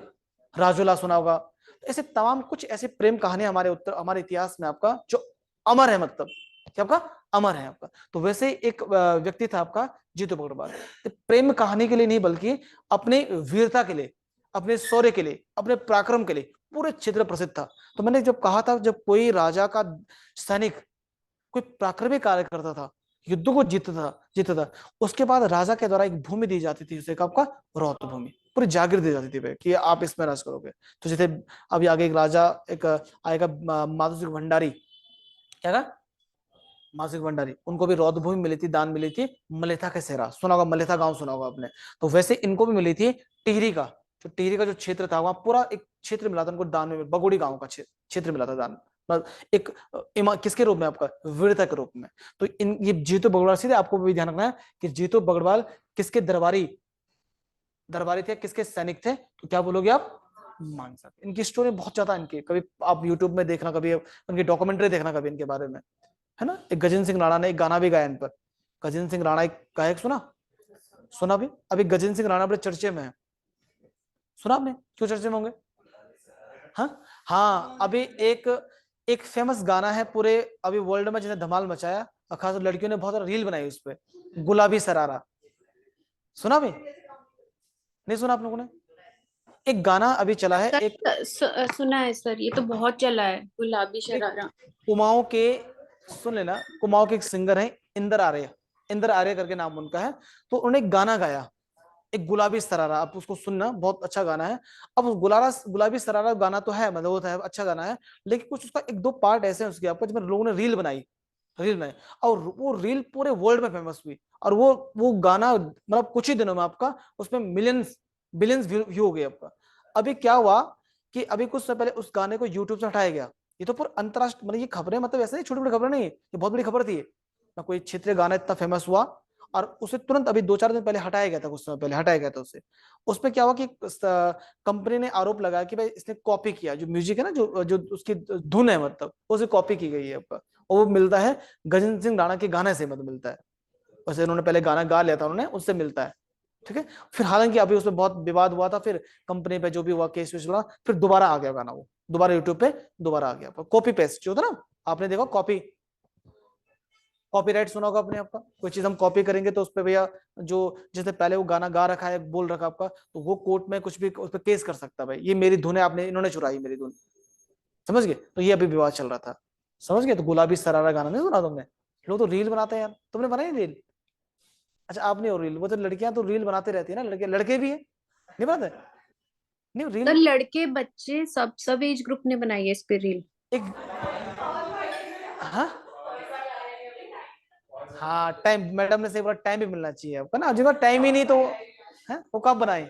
राजूला सुना होगा। ऐसे तमाम कुछ ऐसे प्रेम कहानी हमारे इतिहास में आपका जो अमर है, मतलब क्या आपका अमर है आपका। तो वैसे एक व्यक्ति था आपका जीतू बगड़वाल, प्रेम कहानी के लिए नहीं बल्कि अपने वीरता के लिए, अपने शौर्य के लिए, अपने पराक्रम के लिए पूरे क्षेत्र प्रसिद्ध था। तो मैंने जब कहा था, जब कोई राजा का सैनिक कोई पराक्रमी कार्य करता था, युद्ध को जीतता था, उसके बाद राजा के द्वारा एक भूमि दी जाती थी, उसे आपका रौत भूमि, पूरी जागीर दी जाती थी कि आप इसमें राज करोगे। तो जैसे अभी आगे एक राजा एक आएगा, माधव सिंह भंडारी, क्या कहा, माधव सिंह भंडारी, उनको भी रौत भूमि मिली थी, दान मिली थी, मलेथा के सेहरा सुना होगा, मलेथा गांव सुना होगा आपने। तो वैसे इनको भी मिली थी टिहरी का, जो टिहरी का जो क्षेत्र था, वहां पूरा एक क्षेत्र मिला था उनको दान में, बगोड़ी गांव का क्षेत्र मिला था दान, एक किसके रूप में, आपका वीरता के रूप में। तो इन ये जीतू बगड़वाल, सीधे आपको भी ध्यान रखना है कि जीतू बगड़वाल किसके दरबारी थे, किसके सैनिक थे, तो क्या बोलोगे आप, मान सकते। इनकी स्टोरी बहुत ज्यादा, इनकी कभी आप यूट्यूब में देखना, कभी उनकी डॉक्यूमेंट्री देखना कभी इनके बारे में, है ना। एक गजेंद्र सिंह राणा ने एक गाना भी गाया इन पर, गजेंद्र सिंह राणा एक गायक, सुना भी। अभी गजेंद्र सिंह राणा बड़े चर्चे में है, सुना आपने, क्यों चर्चे में होंगे, हाँ हाँ। अभी एक एक फेमस गाना है पूरे अभी वर्ल्ड में, जिसने धमाल मचाया, और खास लड़कियों ने बहुत सारा रील बनाई उस पर, गुलाबी सरारा, सुना भी, नहीं सुना आप लोगों ने। एक गाना अभी चला है, एक सुना है सर, ये तो बहुत चला है, गुलाबी शरारा। कुमाऊं के, सुन लेना, कुमाऊं के एक सिंगर है इंदर आर्य करके नाम उनका है। तो उन्होंने एक गाना गाया, एक गुलाबी सरारा, आप उसको सुनना, बहुत अच्छा गाना है। अब उस गुलाबी सरारा गाना तो है, मतलब वो तो है, अच्छा गाना है, लेकिन कुछ उसका एक दो पार्ट ऐसे हैं उसके आपको, जिसमें लोगों ने रील बनाई, और वो रील पूरे वर्ल्ड में फेमस हुई, और वो गाना मतलब कुछ ही दिनों में आपका उसमें मिलियंस बिलियंस व्यू हो गए आपका। अभी क्या हुआ कि अभी कुछ समय पहले उस गाने को यूट्यूब से हटाया गया। ये तो पूरा अंतरराष्ट्रीय, मतलब ये खबरें, मतलब ऐसे नहीं छोटी बड़ी खबरें नहीं, ये बहुत बड़ी खबर थी। ना कोई क्षेत्रीय गाना इतना फेमस हुआ, और उसे तुरंत अभी 2-4 दिन पहले हटाया गया था, कुछ समय पहले हटाया गया था उसे। उसमें क्या हुआ कि कंपनी ने आरोप लगाया कि भाई इसने कॉपी किया, जो म्यूजिक है ना, जो जो उसकी धुन है, मतलब उसे कॉपी की गई है आपका, और वो मिलता है गजेंद्र सिंह राणा के गाने से, मतलब मिलता है, वैसे उन्होंने पहले गाना गा लिया था उन्होंने, उससे मिलता है, ठीक है। फिर हालांकि अभी उसमें बहुत विवाद हुआ था, फिर कंपनी पे जो भी हुआ, केस वेस हुआ, फिर दोबारा आ गया गाना, वो दोबारा यूट्यूब पे दोबारा आ गया। कॉपी पेस्ट जो होता ना, आपने देखा कॉपीराइट सुना होगा आपने, आपका कोई चीज हम कॉपी करेंगे तो उस पे भैया, जो जिसने पहले वो गाना गा रखा है, बोल रखा आपका, तो वो कोर्ट में कुछ भी उस पर केस कर सकता है, भाई ये मेरी धुन है, आपने इन्होंने चुराई मेरी धुन, समझ गए। तो ये अभी विवाद चल रहा था, समझ गए। तो गुलाबी सरारा गाना नहीं सुना तुमने, लोग तो रील बनाते हैं यार, तुमने बनाई रील, अच्छा आप नहीं हो रील, वो तो लड़कियां तो रील बनाते रहती है ना, लड़के लड़के भी है, नहीं बनाते, नहीं रील, सर लड़के बच्चे सब एज ग्रुप ने बनाई है इस पे रील। एक, हाँ हाँ, टाइम, मैडम ने सही बोला, टाइम भी मिलना चाहिए आपको ना, जिसका टाइम ही नहीं तो है वो कब बनाए,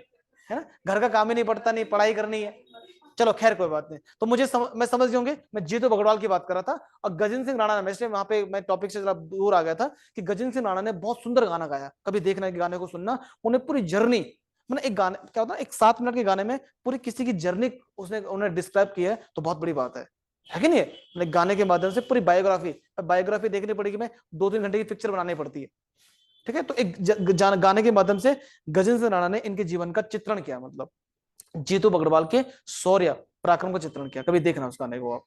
है ना, घर का काम ही नहीं पड़ता, नहीं पढ़ाई करनी है। चलो खैर कोई बात नहीं। तो मैं समझ गए होंगे, मैं जीतू बगड़वाल की बात कर रहा था, और गजेंद्र सिंह राणा ने, वहां पे मैं टॉपिक से जरा दूर आ गया था, कि गजेंद्र सिंह राणा ने बहुत सुंदर गाना गाया, कभी देखना के गाने को सुनना, उन्हें पूरी जर्नी, मतलब एक गाने क्या होता है, एक 7 मिनट के गाने में पूरी किसी की जर्नी उन्हें डिस्क्राइब की है, तो बहुत बड़ी बात है कि नहीं है। मतलब गाने के माध्यम से पूरी बायोग्राफी देखनी पड़ेगी, मैं 2-3 घंटे की पिक्चर बनानी पड़ती है, ठीक है। तो एक गाने के माध्यम से गजेंद्र सिंह राणा ने इनके जीवन का चित्रण किया, मतलब जीतू बगड़वाल के शौर्य पराक्रम का चित्रण किया, कभी देखना उस गाने को आप,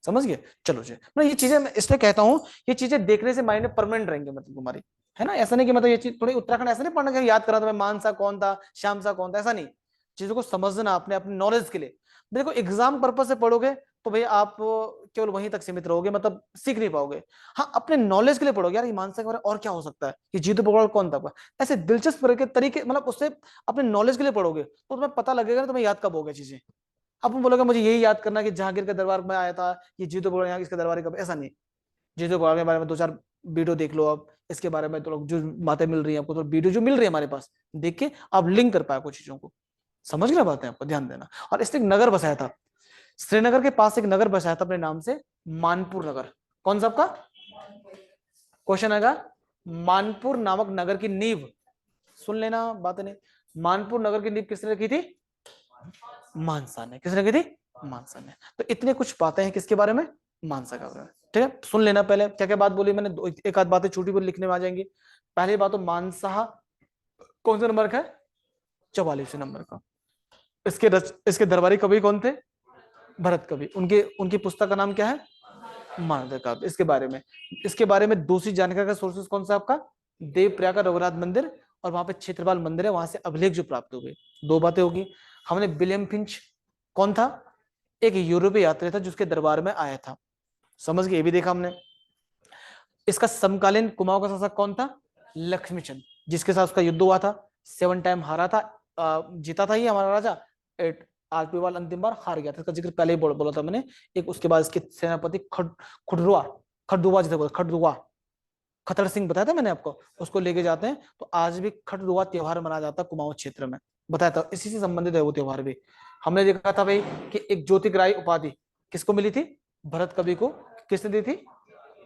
समझ गए। चलो जी, मैं ये चीजें, मैं इसलिए कहता हूँ, ये चीजें देखने से माइंड में परमानेंट रहेंगे, मतलब तुम्हारी, है ना। ऐसा नहीं कि मतलब ये चीज थोड़ी उत्तराखंड ऐसा नहीं पढ़ना कि याद करा, तो मैं मानसा कौन था, श्यामसा कौन था, ऐसा नहीं। चीजों को समझना अपने अपने नॉलेज के लिए। देखो एग्जाम पर्पज से पढ़ोगे तो भाई आप केवल वहीं तक सीमित रहोगे, मतलब सीख नहीं पाओगे। हाँ, अपने नॉलेज के लिए पढ़ोगे, यार ये मानसा के बारे में और क्या हो सकता है, कि जीतू बगड़वाल कौन था, ऐसे दिलचस्प तरीके, मतलब उससे अपने नॉलेज के लिए पढ़ोगे तो तुम्हें पता लगेगा ना, तुम्हें याद कब होगा चीजें। अब बोलोगे मुझे यही याद करना कि जहांगीर के दरबार में आया था, ये जीतू बगड़वाल यहाँ इसके दरबार कब, ऐसा नहीं। जीतू बगड़वाल के बारे में 2-4 वीडियो देख लो आप, इसके बारे में तो जो बातें मिल रही है आपको, तो वीडियो जो मिल रही है हमारे पास, देख के आप लिंक कर पाए कुछ चीजों को, समझ गए बातें, आपको ध्यान देना। और इसने एक नगर बसाया था, श्रीनगर के पास एक नगर बसाया था अपने नाम से, मानपुर नगर। कौन सा आपका क्वेश्चन आएगा, मानपुर नामक नगर की नींव, सुन लेना बात नहीं, मानपुर नगर की नींव किसने रखी थी, मानसा ने। किसने की थी? मानसा ने। तो इतने कुछ बातें हैं किसके बारे में? मानसा के बारे में। ठीक है, सुन लेना पहले क्या क्या बात बोली मैंने, एक आध बातें छोटी बोली लिखने में आ जाएंगी। पहली बात तो मानसा कौन से नंबर का है? 44वें नंबर का। इसके दरबारी कवि कौन थे? भरत कवि। उनके उनकी पुस्तक का नाम क्या है? मानव काव्य। इसके बारे में दूसरी जानकारी का सोर्सेस कौन सा आपका? देवप्रयाग का रघुनाथ मंदिर, और वहां पे क्षेत्रपाल मंदिर है, वहां से अभिलेख जो प्राप्त हुए। दो बातें होगी। हमने विलियम फिंच कौन था? एक यूरोपीय यात्री था जिसके दरबार में आया था। समझ गए? ये भी देखा हमने। इसका समकालीन कुमाऊं का शासक कौन था? लक्ष्मीचंद, जिसके साथ उसका युद्ध हुआ था। 7 टाइम हारा था, जीता था ये हमारा राजा। 8 आठवीं बार अंतिम बार हार गया था। इसका जिक्र पहले ही बोला था मैंने। एक उसके बाद इसके सेनापति खुडरुआ, खडरुआ जिसे बोलते खडरुआ, खतर सिंह बताया था मैंने आपको, उसको लेके जाते हैं। तो आज भी खडरुआ त्योहार मनाया जाता है कुमाऊं क्षेत्र में, बताया था। इसी से संबंधित है वो त्योहार भी। हमने देखा था भाई कि एक ज्योतिग्राही उपाधि किसको मिली थी? भरत कवि को। किसने दी थी?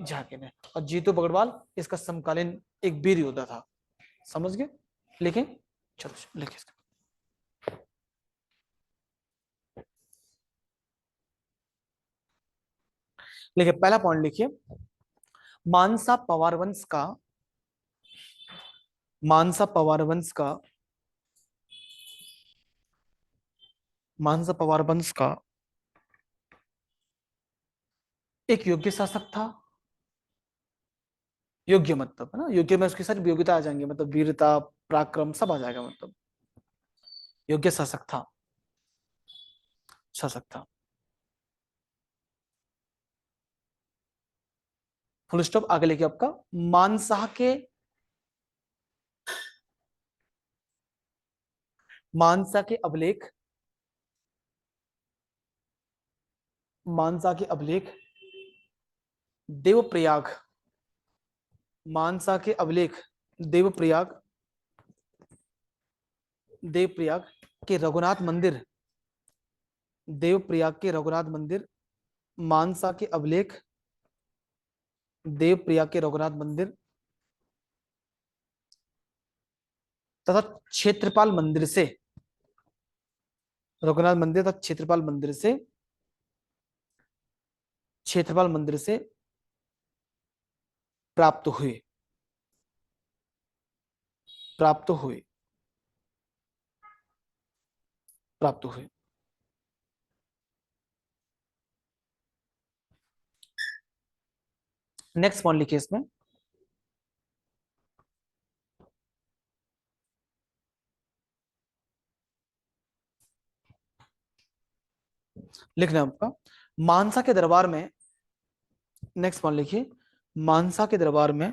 झाके ने। और जीतू बगड़वाल इसका समकालीन एक वीर योद्धा था। समझ गए? लेकिन चलो लिखिए इसका। लिखिए, पहला पॉइंट लिखिए। मानसा पवार वंश का, मानसा पवार वंश का, मानसा पवार वंश का एक योग्य शासक था। योग्य मतलब है ना, योग्य में उसकी सारी योग्यता आ जाएंगी, मतलब वीरता पराक्रम सब आ जाएगा, मतलब योग्य शासक था, शासक था। Full stop. आगे लिखिए आपका। मानसाह के, मानसा के अभिलेख, मानसा के अभिलेख देवप्रयाग, मानसा के अभिलेख देवप्रयाग, देवप्रयाग के रघुनाथ मंदिर, देवप्रयाग के रघुनाथ मंदिर, मानसा के अभिलेख देवप्रयाग के रघुनाथ मंदिर तथा क्षेत्रपाल मंदिर से, रघुनाथ मंदिर तथा क्षेत्रपाल मंदिर से, क्षेत्रपाल मंदिर से प्राप्त हुए, प्राप्त हुए, प्राप्त हुए। नेक्स्ट पॉइंट लिखिए इसमें। लिखना है आपका। मानसा के दरबार में, नेक्स्ट पॉइंट लिखिए। मानसा के दरबार में,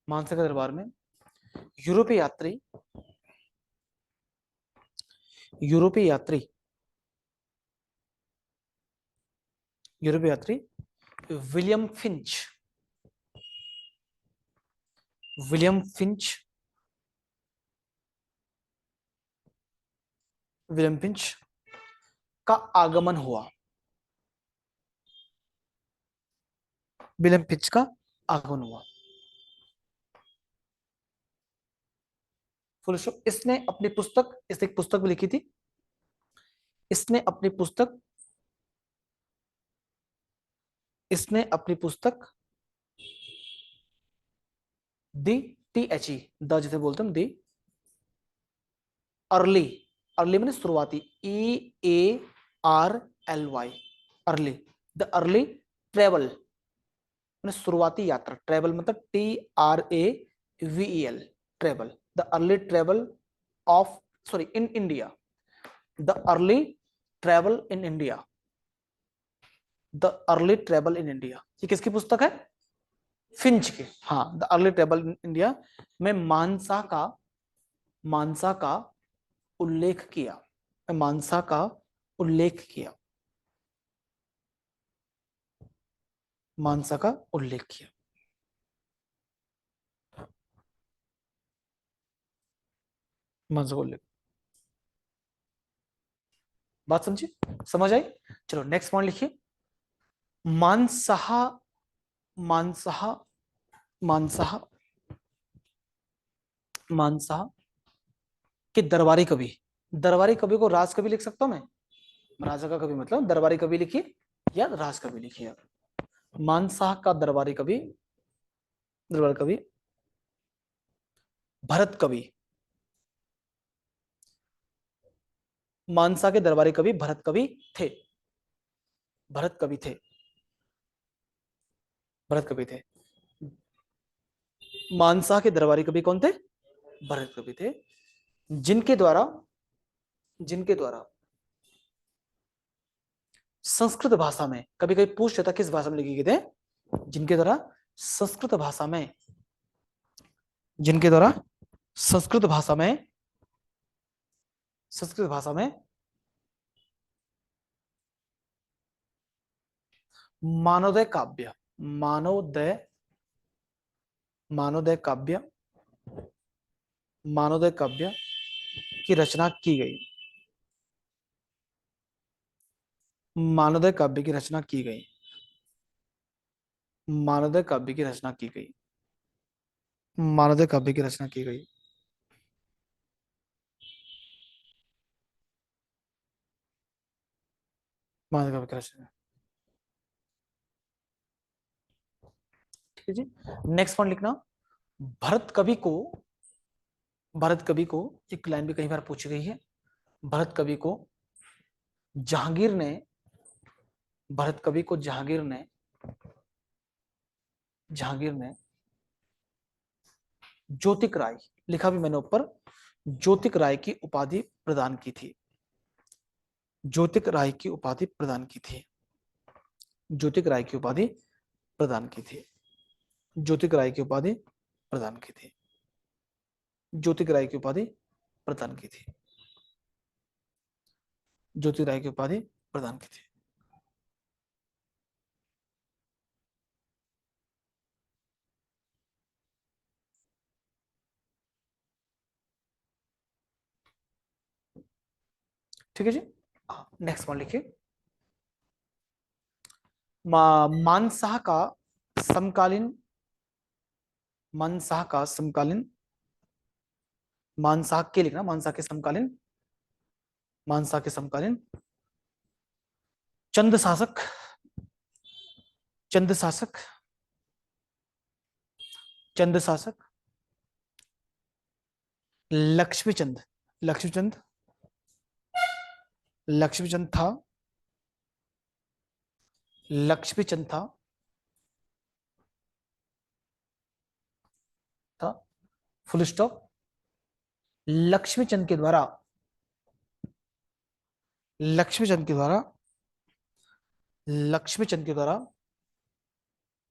मानसा के दरबार में यूरोपीय यात्री, यूरोपीय यात्री, यूरोपीय यात्री William Finch, William Finch, William Finch का आगमन हुआ, विलियम फिंच का आगमन हुआ। Full stop. इसने अपनी पुस्तक, इसने एक पुस्तक भी लिखी थी। इसने अपनी पुस्तक, इसने अपनी पुस्तक दी, टी एच ई, द जिसे बोलते हैं दी, अर्ली, अर्ली मैंने शुरुआती, E A R L Y, early, the early travel मैंने शुरुआती यात्रा, ट्रेवल मतलब T R A V E L, travel, the early travel of, sorry in India, the early travel in India, the early travel in India. ये किसकी पुस्तक है? Finch के। हाँ, the early travel in India में मानसा का, मानसा का उल्लेख किया, मानसा का उल्लेख किया, मानसा का उल्लेख किया। मानसा का उल्लेख, बात समझी? समझ आई? चलो नेक्स्ट पॉइंट लिखिए। मानसाहा, मानसाहा, मानसाहा मानसा के दरबारी कवि, दरबारी कवि को राज कवि लिख सकता हूं मैं, राजा का कवि मतलब दरबारी कवि लिखिए या राज कवि लिखिए। मानसा का दरबारी कवि, दरबारी कवि भरत कवि, मानसा के दरबारी कवि भरत कवि थे, भरत कवि थे, भरत कवि थे। मानसा के दरबारी कवि कौन थे? भरत कवि थे, जिनके द्वारा, जिनके द्वारा संस्कृत भाषा में, कभी कभी पूछ लेता किस भाषा में लिखे गए थे, जिनके द्वारा संस्कृत भाषा में, जिनके द्वारा संस्कृत भाषा में, संस्कृत भाषा में मानवोदय काव्य, मानवोदय, मानवोदय काव्य, मानवोदय काव्य की रचना की गई, मानवोदय काव्य की रचना की गई, मानवोदय काव्य की रचना की गई, मानवोदय काव्य की रचना की गई। मानवोदय काव्य की रचना, ठीक है जी। नेक्स्ट पॉइंट लिखना, भरत कवि को, भरत कवि को, एक लाइन भी कई बार पूछी गई है, भरत कवि को जहांगीर ने, भरत कवि को जहांगीर ने, जहांगीर ने ज्योतिक राय, लिखा भी मैंने ऊपर, ज्योतिक राय की उपाधि प्रदान की थी, ज्योतिक राय की उपाधि प्रदान की थी, ज्योतिक राय की उपाधि प्रदान की थी, ज्योतिक राय की उपाधि प्रदान की थी, ज्योतिक राय की उपाधि प्रदान की थी, ज्योतिक राय की उपाधि प्रदान की थी। ठीक है जी। नेक्स्ट पॉइंट लिखिए, मानसाह का समकालीन, मानसाह का समकालीन, मानसाह के लिखना, मानसाह के समकालीन, मानसाह के समकालीन चंद शासक, चंद शासक, चंद शासक लक्ष्मीचंद, लक्ष्मीचंद, लक्ष्मीचंद था, लक्ष्मीचंद था, था फुल स्टॉप। लक्ष्मीचंद के द्वारा, लक्ष्मीचंद के द्वारा, लक्ष्मीचंद के द्वारा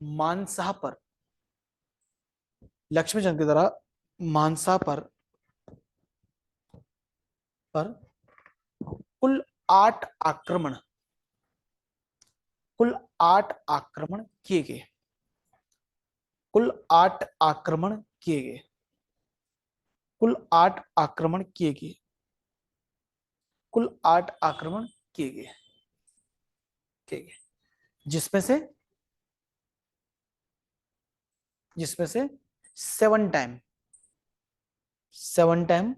मानसाह पर, लक्ष्मीचंद के द्वारा मानसा पर कुल 8 आक्रमण, कुल 8 आक्रमण किए गए, कुल 8 आक्रमण किए गए, कुल 8 आक्रमण किए गए, कुल 8 आक्रमण किए गए, किए गए, जिसमें से, जिसमें से 7 टाइम, 7 टाइम,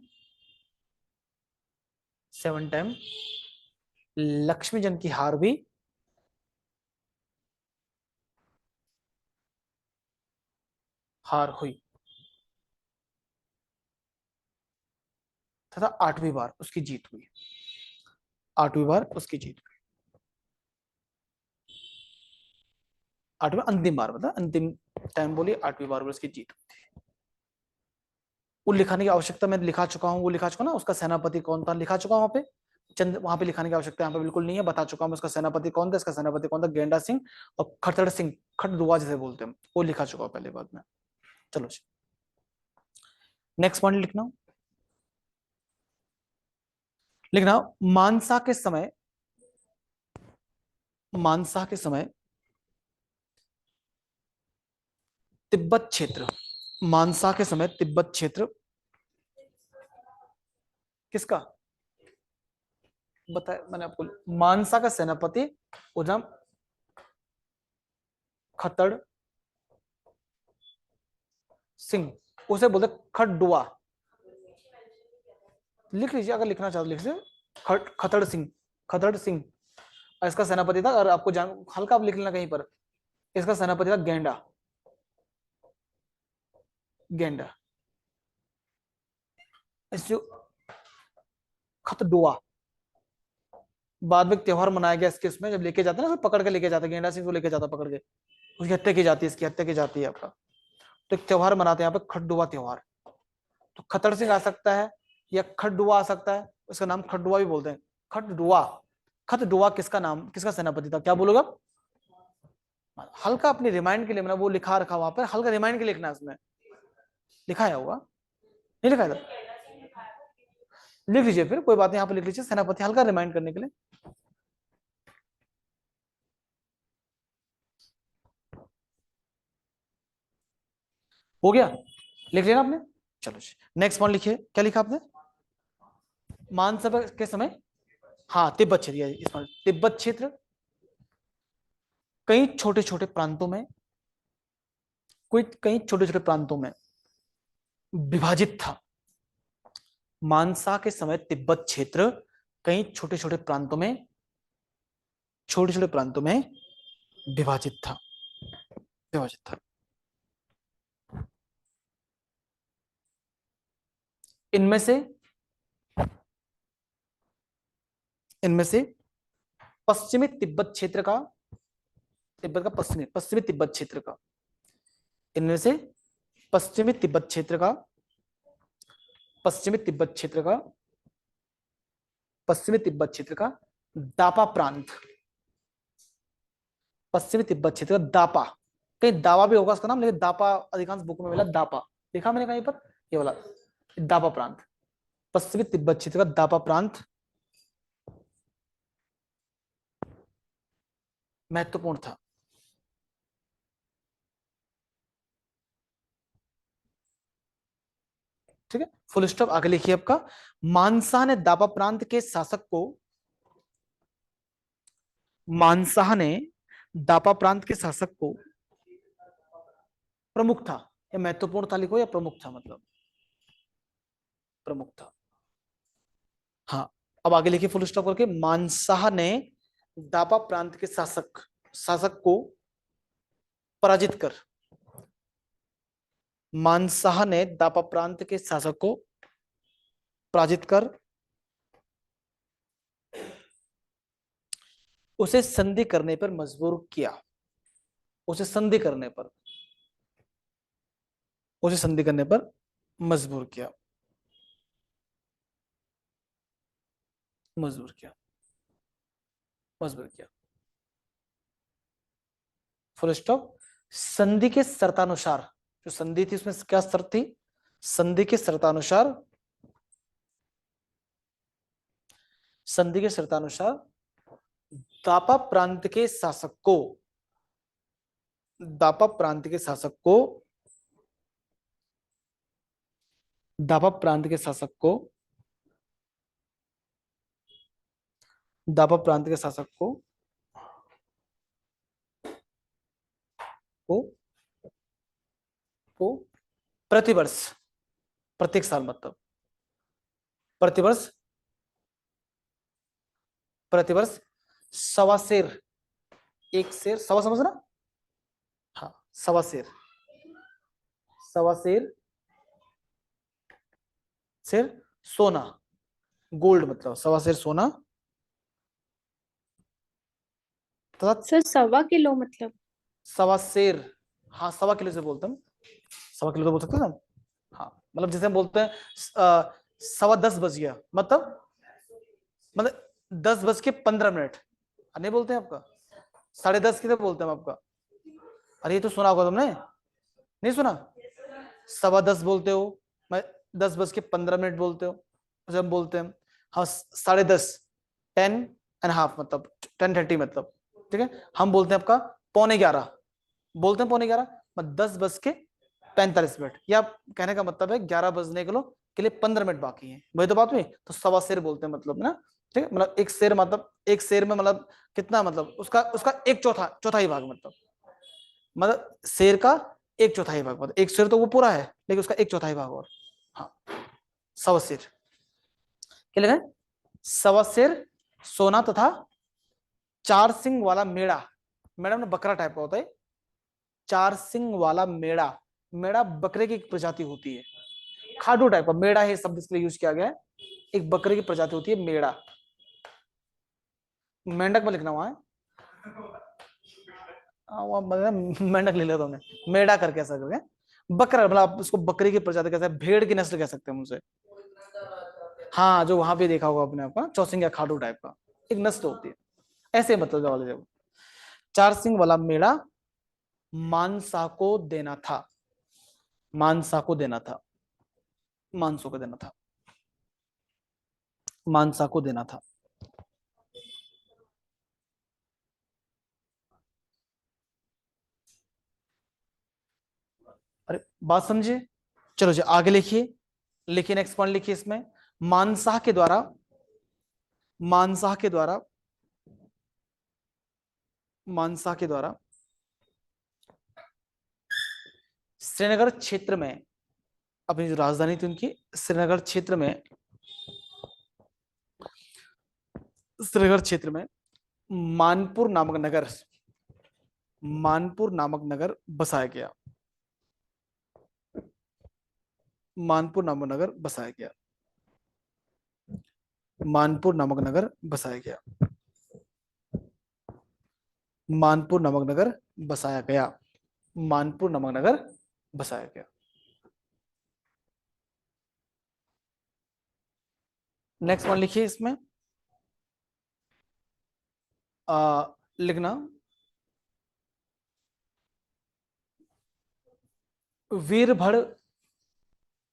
7 टाइम लक्ष्मीचंद की हार भी, हार हुई, तथा 8वीं बार उसकी जीत हुई, 8वीं बार उसकी जीत हुई, 8वां अंतिम बार, मतलब अंतिम टाइम बोलिए, 8वीं बार उसकी जीत हुई थी। वो लिखाने की आवश्यकता मैं लिखा चुका हूँ, वो लिखा चुका ना, उसका सेनापति कौन था लिखा चुका हूँ वहां पे, चंद, वहां पे लिखाने की आवश्यकता यहाँ पे बिल्कुल नहीं है, बता चुका हूँ उसका सेनापति कौन था, इसका सेनापति कौन था, गेंडा सिंह और खट्टर सिंह, खटदुआ जिसे बोलते हैं, वो लिखा चुका हूँ पहले बात में। चलो जी, नेक्स्ट पॉइंट लिखना, लिखना मानसा के समय, मानसा के समय तिब्बत क्षेत्र, मानसा के समय तिब्बत क्षेत्र किसका बताया मैंने आपको, मानसा का सेनापति उधम खत्तर सिंह, उसे बोलते खटडुआ, लिख लीजिए, अगर लिखना चाहते लिख लीजिए। खतड़ सिंह, खतड़ सिंह इसका सेनापति था। और आपको जान हल्का आप लिख लेना कहीं पर, इसका सेनापति था गेंडा, गेंडा। इस जो खतडुआ, बाद में एक त्योहार मनाया गया इसके, इसमें जब लेके जाते हैं ना, पकड़ के लेके जाते हैं, गेंडा सिंह को लेके जाता पकड़ के, उसकी हत्या की जाती है, इसकी हत्या की जाती है आपका। तो एक त्योहार मनाते हैं यहाँ पे, खटडुआ त्योहार। तो खतर सिंह आ सकता है या खटडुआ आ सकता है, उसका नाम खटडुआ भी बोलते हैं। खटडुआ, खटडुआ किसका नाम, किसका सेनापति था, क्या बोलोगे आप? हल्का अपनी रिमाइंड के लिए, मैंने वो लिखा रखा वहां पर, हल्का रिमाइंड के लिए लिखना है उसमें, लिखा है होगा, नहीं लिखा है? लिख लीजिए फिर, कोई बात नहीं, यहाँ पे लिख लीजिए सेनापति, हल्का रिमाइंड करने के लिए। हो गया, लिख लिया आपने? चलो जी, नेक्स्ट पॉइंट लिखिए, क्या लिखा आपने? मान सभा के समय, हाँ तिब्बत क्षेत्र, इसमें तिब्बत क्षेत्र कई छोटे छोटे प्रांतों में, कई छोटे छोटे प्रांतों में विभाजित था। मानसा के समय तिब्बत क्षेत्र कई छोटे छोटे प्रांतों में, छोटे छोटे प्रांतों में विभाजित था, विभाजित था। इनमें से, इनमें से पश्चिमी तिब्बत क्षेत्र का, तिब्बत का पश्चिमी, पश्चिमी तिब्बत क्षेत्र का, इनमें से पश्चिमी तिब्बत क्षेत्र का, पश्चिमी तिब्बत क्षेत्र का, पश्चिमी तिब्बत क्षेत्र का दापा प्रांत, पश्चिमी तिब्बत क्षेत्र का दापा, कहीं दावा भी होगा उसका नाम, लेकिन दापा अधिकांश बुक में मिला, दापा देखा मैंने कहीं पर, ये वाला दापा प्रांत, पश्चिमी तिब्बत क्षेत्र का दापा प्रांत महत्वपूर्ण था। ठीक है, फुल स्टॉप, आगे लिखिए आपका। मानसा ने दापा प्रांत के शासक को, मानसाह ने दापा प्रांत के शासक को, प्रमुख था या महत्वपूर्ण था लिखो, या प्रमुख था, मतलब प्रमुख था। हाँ, अब आगे लिखिए फुल स्टॉप करके। मानसाह ने दापा प्रांत के शासक, शासक को पराजित कर, मानसाह ने दापा प्रांत के शासक को पराजित कर उसे संधि करने पर मजबूर किया, उसे संधि करने पर, उसे संधि करने पर मजबूर किया, मजबूर किया, मजबूर किया, फुल स्टॉप। संधि के शर्तानुसार, जो संधि थी उसमें क्या शर्त थी? संधि के शर्तानुसार, संधि के शर्तानुसार दापा प्रांत के शासक को, दापा प्रांत के शासक को, दापा प्रांत के शासक को, दापा प्रांत के शासक को को प्रतिवर्ष, प्रत्येक साल मतलब प्रतिवर्ष, प्रतिवर्ष सवा शेर, एक शेर, सवा समझना, हाँ सवा शेर, सवा शेर, शेर सोना, गोल्ड मतलब सवा शेर सोना, तथा सर 1.25 किलो मतलब? सवा शेर, हाँ 1.25 किलो से बोलते हैं, 1.25 किलो तो बोल सकते हैं ना, हाँ मतलब जैसे हम बोलते हैं 10:15 बज गया, मतलब 10:15, नहीं बोलते हैं आपका, 10:30 कितने बोलते हैं हम आपका? अरे ये तो सुना होगा तुमने, नहीं सुना? 10:15 बोलते हो, मैं 10:15 बोलते हो, जब बोलते हैं हाँ 10:30, 10:30 मतलब 10:30 मतलब, ठीक है। हम बोलते हैं आपका 11:15, बोलते हैं 11:15, 10:45, या कहने का मतलब है 11 बजने के लिए 15 मिनट बाकी है, वही तो बात हुई। तो सवा शेर बोलते हैं मतलब ना, ठीक है, मतलब एक शेर, मतलब एक शेर में मतलब कितना, मतलब उसका उसका एक चौथाई भाग, मतलब शेर का एक चौथाई भाग, मतलब एक शेर तो वो पूरा है, लेकिन उसका एक चौथाई भाग और, हाँ सवा शेर। क्या लिखा है? सवा शेर सोना तथा 4 सिंग वाला मेढ़ा। मैडम ने बकरा टाइप का होता है। 4 सिंग वाला मेढ़ा, मेढ़ा बकरे की एक प्रजाति होती है। खाडू टाइप का मेढ़ा है शब्द इसके लिए यूज किया गया है। एक बकरे की प्रजाति होती है मेढ़ा। मेंढक में लिखना हुआ है, मेंढक ले लेता हूँ, मेढ़ा करके ऐसा करके। बकरा मतलब आप उसको बकरी की प्रजाति कह सकते हैं, भेड़ की नस्ल कह सकते हैं उनसे। हाँ, जो वहां पे देखा होगा अपने आपका चौसिंग या खाडू टाइप का एक नस्ल होती है, ऐसे मतलब वाले। जब 4 सिंग वाला मेढ़ा मानसा को देना था, मानसा को देना था, मानसों को देना था, मानसा को देना था। अरे बात समझिए। चलो जी आगे लिखिए, लिखिए नेक्स्ट पॉइंट लिखिए इसमें। मानसाह के द्वारा, मानसाह के द्वारा, मानसाह के द्वारा श्रीनगर क्षेत्र में, अपनी जो राजधानी थी उनकी, श्रीनगर क्षेत्र में, श्रीनगर क्षेत्र में मानपुर नामक नगर, मानपुर नामक नगर बसाया गया, मानपुर नामक नगर बसाया गया, मानपुर नामक नगर बसाया गया, मानपुर नामक नगर बसाया गया, मानपुर नामक नगर बसाया गया। नेक्स्ट वन लिखिए इसमें। लिखना वीरभड़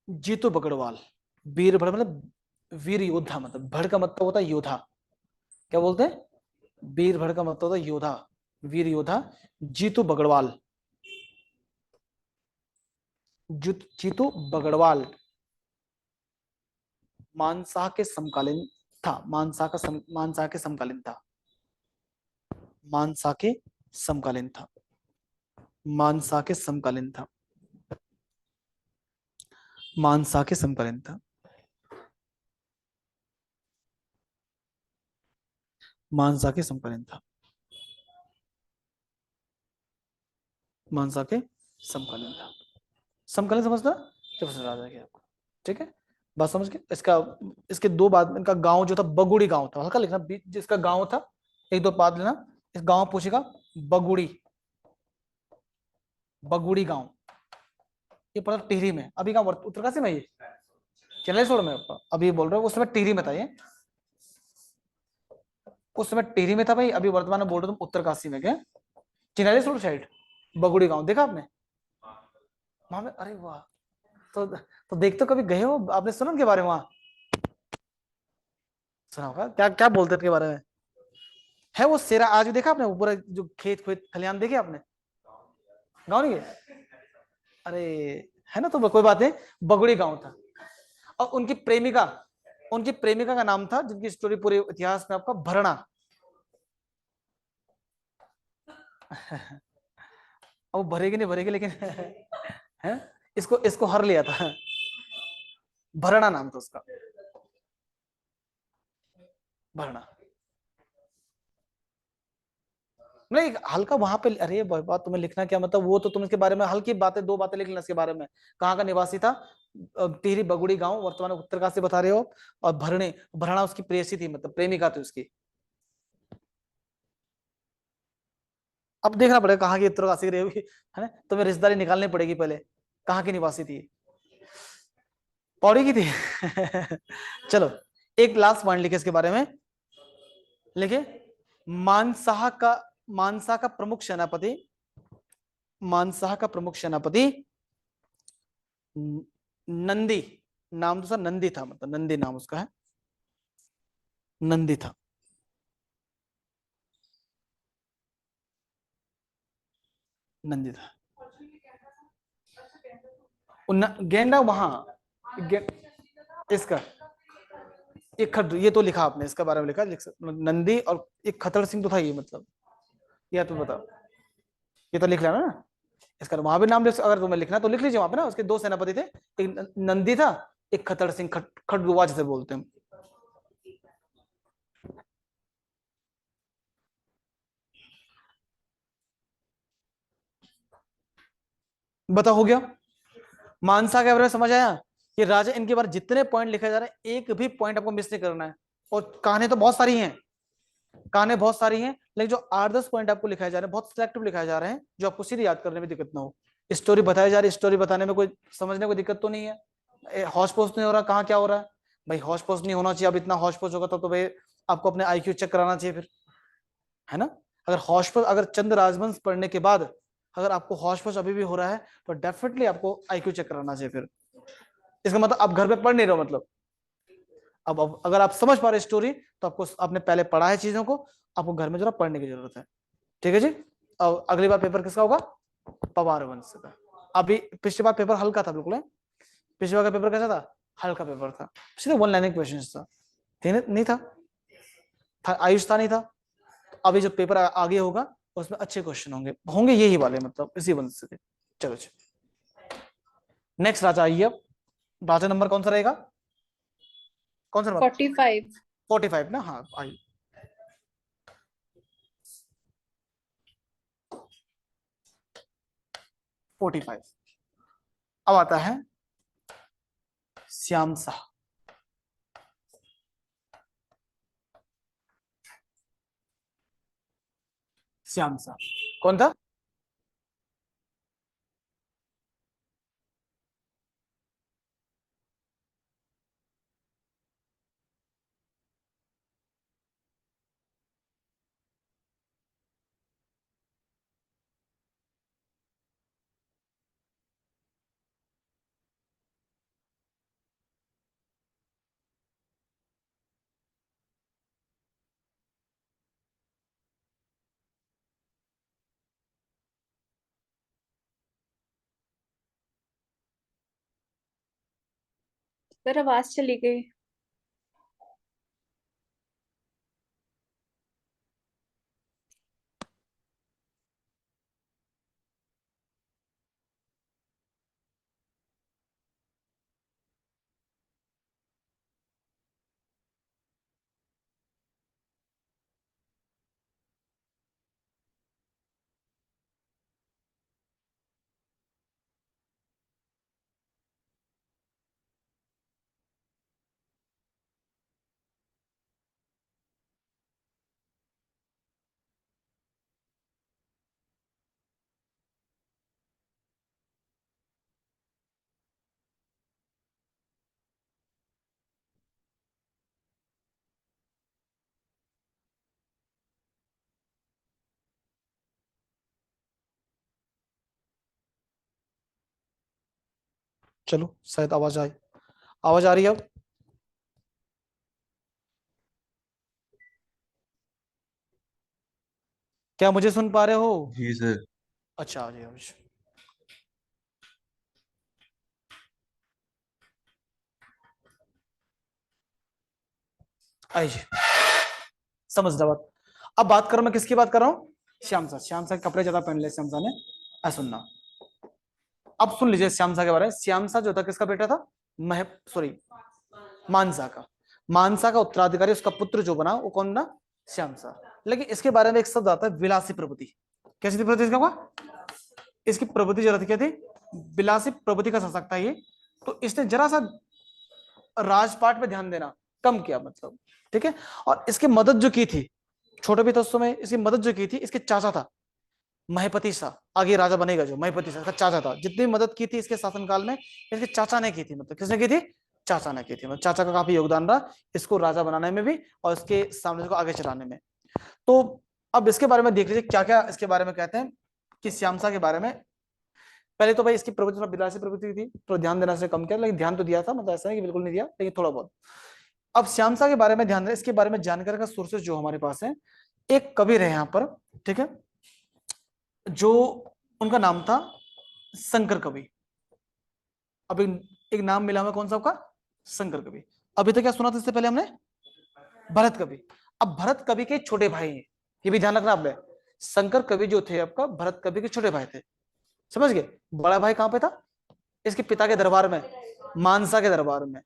जीतू बगड़वाल। वीरभड़ मतलब वीर योद्धा, मतलब भड़ का मतलब होता है योद्धा। क्या बोलते हैं? वीरभड़ का मतलब होता है योद्धा, वीर योद्धा जीतू बगड़वाल, जीतू बगड़वाल मानसाह के समकालीन था, मानसाह के समकालीन था, मानसाह के समकालीन था, मानसाह के समकालीन था, मानसाह के समकालीन था, मानसा के समकालीन था, मानसा के समकालीन था। समकालीन समझना, जब समझ आ जाएगी आपको। ठीक है, बात समझ के। इसका इसके दो बाद इनका गांव जो था बगुड़ी गांव था, हल्का लिखना, जिसका गांव था एक दो बात लेना। इस गांव पूछेगा बगुड़ी, बगुड़ी गांव, ये पड़ा टिहरी में। अभी गांव उत्तरकाशी में, ये चेन्नई में अभी बोल रहा हूँ, उस समय टिहरी में था ये, उस समय टिहरी में था भाई। अभी वर्तमान में बोल रहे तुम उत्तरकाशी में, क्या चिन्हैली साइड बगुड़ी गांव देखा आपने वहां पे? अरे वाह, तो देख तो कभी गए हो आपने, सुना उनके बारे में? वहां सुना होगा, क्या क्या बोलते हैं के बारे में? है वो सेरा आज भी देखा आपने? वो पूरा जो खेत खेत खलियान देखे आपने? गाँव नहीं गए? अरे है ना, तो कोई बात नहीं, बगुड़ी गांव था। और उनकी प्रेमिका, उनकी प्रेमिका का नाम था, जिनकी स्टोरी पूरे इतिहास में आपका भरणा। अब वो भरेगी नहीं भरेगी, लेकिन है, इसको इसको हर लिया था, भरणा नाम था उसका, भरणा। नहीं हल्का वहां पे, अरे बात तुम्हें लिखना क्या मतलब, वो तो तुम इसके बारे में हल्की बातें, दो बातें लिख लेना इसके बारे में। कहाँ का निवासी था? टिहरी बगुड़ी गांव, वर्तमान उत्तरकाशी बता रहे हो। और भरणे, भरणा उसकी प्रेयसी थी, मतलब प्रेमिका थी उसकी। अब देखना पड़ेगा कहाँ की उत्तरकाशी रही होगी, है ना, तुम्हें रिश्तेदारी निकालनी पड़ेगी पहले, कहाँ की निवासी थी, पौड़ी की थी। चलो एक लास्ट पॉइंट लिखे इसके बारे में, लिखे मानसाह का, मानसा का प्रमुख सेनापति, मानसाह का प्रमुख सेनापति नंदी, नाम दूसरा नंदी था, मतलब नंदी नाम उसका है, नंदी था, नंदी था। गेंडा वहां, इसका एक ये तो लिखा आपने इसके बारे में, लिखा नंदी, और एक खतर सिंह तो था ये, मतलब या तो बताओ, ये तो लिख लेना ना इसका, वहां भी नाम अगर तुम्हें लिखना तो लिख लीजिए वहां पे ना। उसके दो सेनापति थे, एक नंदी था, एक खतर सिंह, खड़गुवा जैसे बोलते हैं। बता हो गया। मानसा के बारे में समझ आया कि राजा, इनके बारे जितने पॉइंट लिखे जा रहे हैं एक भी पॉइंट आपको मिस नहीं करना है। और कहानी तो बहुत सारी हैं, कहानी बहुत सारी हैं, लेकिन जो 8-10 पॉइंट आपको लिखाए जा रहे हैं बहुत सिलेक्टिव लिखाए जा रहे हैं, जो आपको सीधे याद करने में दिक्कत ना हो। स्टोरी बताई जा रही है, स्टोरी बताने में कोई समझने को दिक्कत तो नहीं है। हौश पोश नहीं हो रहा, कहाँ क्या हो रहा है भाई, हौश पोश नहीं होना चाहिए। अब इतना हौश पोश होगा तो भाई आपको अपने IQ चेक कराना चाहिए फिर, है ना। अगर हौश पोश, अगर चंद राजवंश पढ़ने के बाद अगर आपको हौश पोश अभी भी हो रहा है तो डेफिनेटली आपको IQ चेक कराना चाहिए फिर। इसका मतलब आप घर पे पढ़ नहीं रहे हो मतलब। अब अगर आप समझ पा रहे स्टोरी तो आपको, आपने पहले पढ़ा है चीजों को, आपको घर में जरा पढ़ने की जरूरत है। ठीक है जी। अब अगली बार पेपर किसका होगा, पवार वंश का। अभी पिछली बार पेपर हल्का था बिल्कुल है? पिछली बार का पेपर कैसा था, हल्का पेपर था, सीधे वन लाइनिंग क्वेश्चन था, नहीं था, आयुष था नहीं था। अभी जो पेपर आगे होगा उसमें अच्छे क्वेश्चन होंगे, होंगे यही वाले, मतलब इसी वंश से। चलो नेक्स्ट राजा आइए। अब राजा नंबर कौन सा रहेगा, कौन सा नंबर? 45। 45 ना, हाँ आइए। अब आता है श्याम शाह। श्याम शाह कौन था? सर आवाज चली गई। चलो शायद आवाज आई, आवाज आ रही है अब? क्या मुझे सुन पा रहे हो? जी सर। अच्छा आ जाइए। आइए, समझ रहा बात। अब बात करो, मैं किसकी बात कर रहा हूँ, श्याम शाह। श्याम शाह के कपड़े ज्यादा पहन ले श्याम शाह ने, सुनना। अब सुन लीजिए श्याम शाह के बारे में। श्याम शाह जो था किसका बेटा था, मह सॉरी मानसा का। मानसा का उत्तराधिकारी, उसका पुत्र जो बना वो कौन बना, श्याम शाह। लेकिन इसके बारे में एक शब्द आता है विलासी प्रवृत्ति। कैसी थी प्रवृत्ति इसका हुआ? इसकी प्रवृत्ति जरा क्या थी, विलासी प्रवृत्ति का शासक था ये। तो इसने जरा सा राजपाट पे ध्यान देना कम किया मतलब, ठीक है। और इसकी मदद जो की थी, छोटे भी था उस समय, इसकी मदद जो की थी इसके चाचा था महेपति शाह, आगे राजा बनेगा जो महेपति शाह, इसका चाचा था। जितनी मदद की थी इसके शासनकाल में इसके चाचा ने की थी, मतलब किसने की थी, चाचा ने की थी। मतलब चाचा का काफी योगदान रहा इसको राजा बनाने में भी और इसके साम्राज्य को आगे चलाने में। तो अब इसके बारे में देख लीजिए क्या क्या इसके बारे में कहते हैं कि श्याम शाह के बारे में। पहले तो भाई इसकी प्रवृत्ति विलासी प्रवृत्ति थी तो ध्यान देना से कम किया, लेकिन ध्यान तो दिया था, मतलब ऐसा नहीं कि बिल्कुल नहीं दिया, लेकिन थोड़ा बहुत। अब श्याम शाह के बारे में ध्यान दें, इसके बारे में जानकारी का सोर्सेज जो हमारे पास है, एक कवि रहे यहाँ पर, ठीक है, जो उनका नाम था शंकर कवि। अब एक नाम मिला हमें कौन सा आपका, शंकर कवि। अभी तक क्या सुना था इससे पहले हमने, भरत कवि। अब भरत कवि के छोटे भाई हैं, ये भी ध्यान रखना आपने। शंकर कवि जो थे आपका भरत कवि के छोटे भाई थे, समझ गए। बड़ा भाई कहां पे था, इसके पिता के दरबार में, मानसा के दरबार में।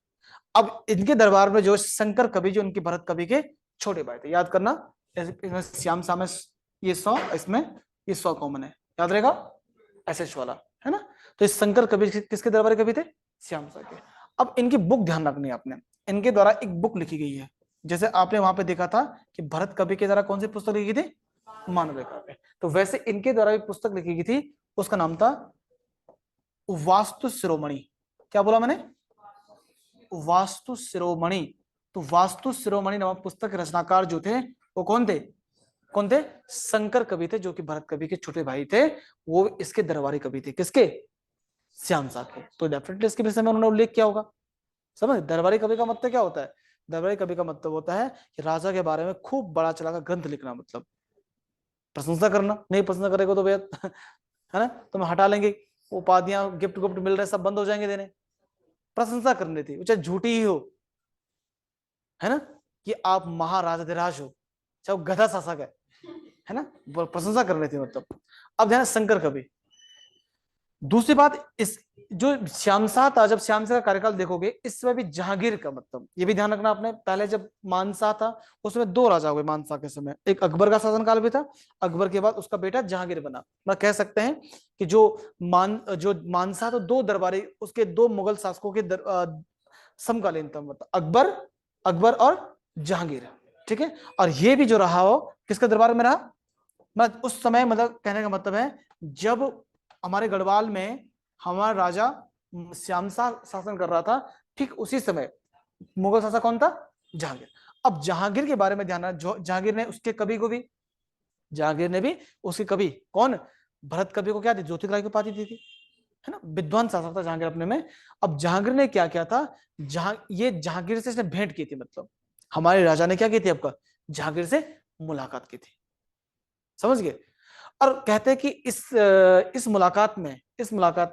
अब इनके दरबार में जो शंकर कवि जो उनके भरत कवि के छोटे भाई थे, याद करना। इसमें श्याम शाह ये 100, इसमें ये 100 कॉमन है, याद रहेगा, एसएच वाला, है ना। तो इस शंकर कवि किसके दरबारी कवि थे? श्याम शाह के। अब इनकी बुक ध्यान रखनी है आपने, इनके द्वारा एक बुक लिखी गई है, जैसे आपने वहां पे देखा था कि भरत कवि के द्वारा कौन सी पुस्तक लिखी थी? मानव काव्य। तो वैसे इनके द्वारा एक पुस्तक लिखी गई थी, उसका नाम था वास्तु शिरोमणि। क्या बोला मैंने? वास्तु शिरोमणि। तो वास्तु शिरोमणि नामक पुस्तक के रचनाकार जो थे वो कौन थे? कौन थे? शंकर कवि थे, जो कि भरत कवि के छोटे भाई थे, वो इसके दरबारी कवि थे। किसके? श्याम शाह के। तो डेफिनेटली इसके विषय में उन्होंने उल्लेख किया होगा। समझ? दरबारी कवि का मतलब क्या होता है? दरबारी कवि का मतलब होता है कि राजा के बारे में खूब बड़ा चला का ग्रंथ लिखना, मतलब प्रशंसा करना। नहीं प्रशंसा करेगा तो बेहद है ना, तो हम हटा लेंगे, उपाधियां गिफ्ट गुफ्ट मिल रहे सब बंद हो जाएंगे देने। प्रशंसा करनी थी, चाहे झूठी ही हो, है ना, कि आप महाराजाधिराज हो, चाहे वो गधा शासक है ना, प्रशंसा करनी थी मतलब। अब ध्यान, शंकर कवि। दूसरी बात, इस जो श्याम शाह था, जब श्याम शाह का कार्यकाल देखोगे, इसमें भी जहांगीर का मतलब ये भी ध्यान रखना आपने। पहले जब मानशाह था उसमें दो राजा हुए मानशाह के समय, एक अकबर का शासनकाल भी था, अकबर के बाद उसका बेटा जहांगीर बना। मैं कह सकते हैं कि जो मानशाह तो दो दरबारी, उसके दो मुगल शासकों के समकालीन था, मतलब अकबर और जहांगीर। ठीक है, और ये भी जो रहा हो किसके दरबार में रहा? मतलब उस समय, मतलब कहने का मतलब है जब हमारे गढ़वाल में हमारा राजा श्याम शाह शासन कर रहा था, ठीक उसी समय मुगल शासक कौन था? जहांगीर। अब जहांगीर के बारे में ध्यान रखना, जहांगीर ने उसके कवि को भी, जहांगीर ने भी उसके कवि कौन? भरत कवि को क्या दी? ज्योतिर्राय की उपाधि दी थी, है ना, विद्वान शासक था जहांगीर अपने में। अब जहांगीर ने क्या किया था? ये जहांगीर से इसने भेंट की थी, मतलब हमारे राजा ने क्या की थी आपका? जहांगीर से मुलाकात की थी। समझ गए? और कहते हैं कि इस मुलाकात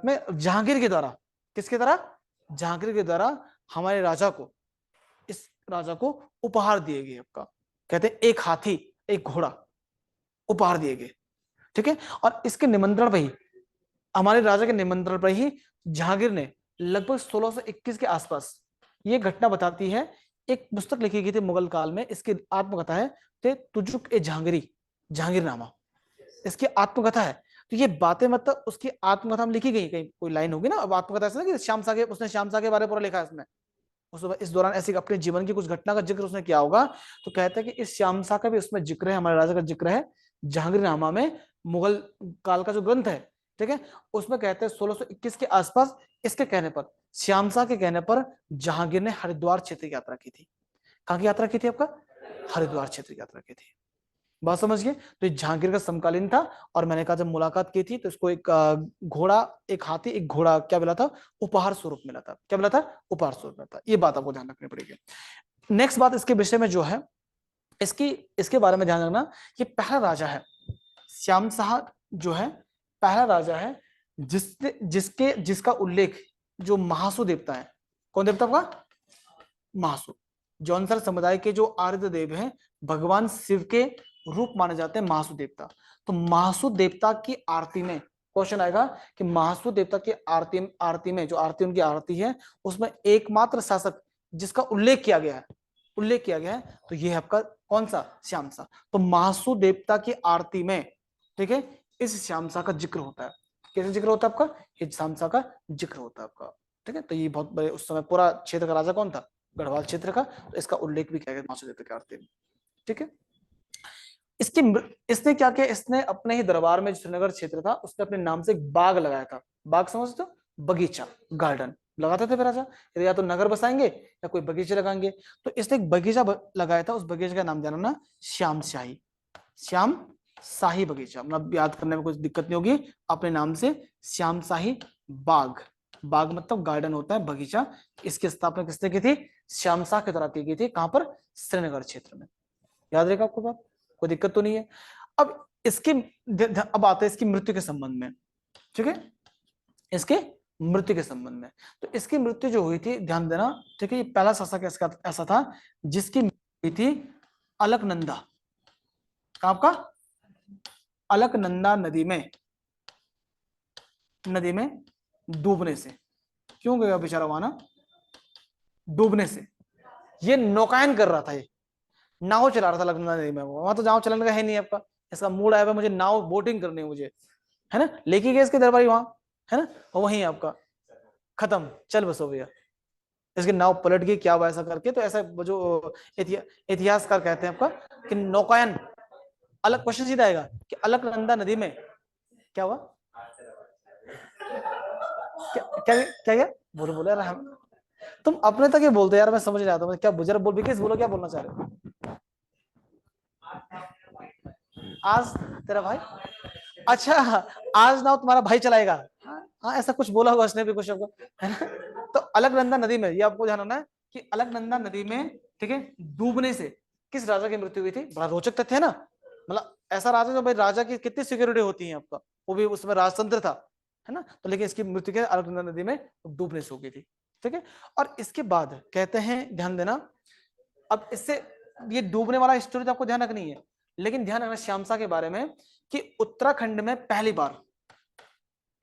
में जहांगीर के द्वारा, किसके द्वारा? जहांगीर के द्वारा हमारे राजा को, इस राजा को उपहार दिए गए आपका। कहते हैं एक हाथी, एक घोड़ा उपहार दिए गए। ठीक है, और इसके निमंत्रण पर ही, हमारे राजा के निमंत्रण पर ही जहांगीर ने लगभग 1621 के आसपास, ये घटना बताती है, एक पुस्तक लिखी गई थी मुगल काल में, इसकी आत्मकथा है, तुजुक ए जहांगीरी, जहांगीरनामा, इसकी आत्मकथा है। तो ये बातें मतलब उसकी आत्मकथा में लिखी गई, कहीं कोई लाइन होगी ना। अब आत्मकथा ऐसा कि श्याम शाह के, उसने श्याम शाह के बारे में पूरा लिखा है इसमें, इस दौरान ऐसी अपने जीवन की कुछ घटना का जिक्र उसने किया होगा। तो कहते हैं कि इस श्याम शाह का भी उसमें जिक्र है, हमारे राजा का जिक्र है जहांगीरनामा में, मुगल काल का जो ग्रंथ है। ठीक है, उसमें कहते हैं 1621 के आसपास, इसके कहने पर, श्याम शाह के कहने पर, जहांगीर ने हरिद्वार क्षेत्र की यात्रा की थी। कहां की यात्रा की थी आपका? हरिद्वार क्षेत्र की यात्रा की थी। बात समझ गए? तो ये जहांगीर का समकालीन था। और मैंने कहा जब मुलाकात की थी तो इसको एक घोड़ा, एक हाथी, एक घोड़ा क्या मिला था? उपहार स्वरूप मिला था। क्या मिला था? उपहार स्वरूप मिला था। ये बात आपको ध्यान रखनी पड़ेगी। नेक्स्ट बात इसके विषय में जो है, इसके बारे में ध्यान रखना, ये पहला राजा है, श्याम शाह जो है पहला राजा है जिसका उल्लेख जो महासु देवता है, कौन देवता का? महासु। जौनसर समुदाय के जो आराध्य देव हैं, भगवान शिव के रूप माने जाते हैं महासु देवता। तो महासु देवता की आरती में क्वेश्चन आएगा कि महासु देवता की आरती में, जो आरती उनकी आरती है, उसमें एकमात्र शासक जिसका उल्लेख किया गया है, तो ये है आपका कौन सा? श्याम शाह। तो महासु देवता की आरती में, ठीक है, इस श्याम शाह का जिक्र होता है। कैसे जिक्र होता है आपका? इस श्याम शाह का जिक्र होता है आपका। ठीक है, तो ये बहुत बड़े उस समय पूरा क्षेत्र का राजा कौन था? गढ़वाल क्षेत्र का। तो इसका उल्लेख भी किया गया महासु देवता की आरती में। ठीक है, इसने क्या किया? इसने अपने ही दरबार में, जो श्रीनगर क्षेत्र था, उसने अपने नाम से एक बाग लगाया था। बाग समझते हो? बगीचा, गार्डन लगाते थे फिर राजा, या तो नगर बसाएंगे या कोई बगीचे लगाएंगे। तो इसने एक बगीचा लगाया था, उस बगीचे का नाम जानना, श्याम शाही बगीचा। मतलब याद करने में कुछ दिक्कत नहीं होगी, अपने नाम से श्याम शाही बाग। बाग मतलब गार्डन होता है, बगीचा। इसकी स्थापना किसने की थी? श्याम शाह के द्वारा की गई थी। कहां पर? श्रीनगर क्षेत्र में। याद रहेगा आपको बात? कोई दिक्कत तो नहीं है। अब आते हैं इसकी मृत्यु के संबंध में। ठीक है, इसके मृत्यु के संबंध में। तो इसकी मृत्यु जो हुई थी, ध्यान देना, ठीक है, ये पहला शासक ऐसा था जिसकी मृत्यु हुई थी अलकनंदा। कहां का? अलकनंदा नदी में डूबने से। क्यों गया बेचारा वहां ना? डूबने से। ये नौकायन कर रहा था, ये नाव चला रहा था अलकनंदा नदी में। वहां तो नाव चलाने का है नहीं आपका, इसका मूड आया हुआ मुझे नाव बोटिंग करनी है मुझे, है ना, लेके गए इसके दरबारी वहां, है ना, और वहीं आपका खत्म, चल बसो भैया, इसकी नाव पलट गई क्या हुआ ऐसा करके। तो ऐसा जो इतिहासकार कहते हैं आपका कि नौकायन, अलग क्वेश्चन सीधा आएगा कि अलकनंदा नदी में क्या हुआ, क्या बोलो बोलो यार, हम तुम अपने तक ही बोलते यार, मैं समझ नहीं आता मैं क्या बुजुर्ग बोल, विकेश बोलो क्या बोलना चाह रहे हो। आज तेरा भाई, अच्छा आज ना तुम्हारा भाई चलाएगा, हाँ ऐसा कुछ बोला होगा उसने भी कुछ होगा, है ना। तो अलकनंदा नदी में, ये आपको ध्यान रखना है कि अलकनंदा नदी में, ठीक है, डूबने से किस राजा की मृत्यु हुई थी। बड़ा रोचक तथ्य है ना, मतलब ऐसा राजा जो भाई राजा की कितनी सिक्योरिटी होती है आपका, वो भी उसमें राजतंत्र था, है ना। तो लेकिन इसकी मृत्यु क्या, अलकनंदा नदी में डूबने से हो गई थी, ठीक है। और इसके बाद कहते हैं, ध्यान देना, अब इससे ये डूबने वाला स्टोरी तो आपको ध्यान रखनी है, लेकिन ध्यान रखना श्यामसा के बारे में कि उत्तराखंड में पहली बार,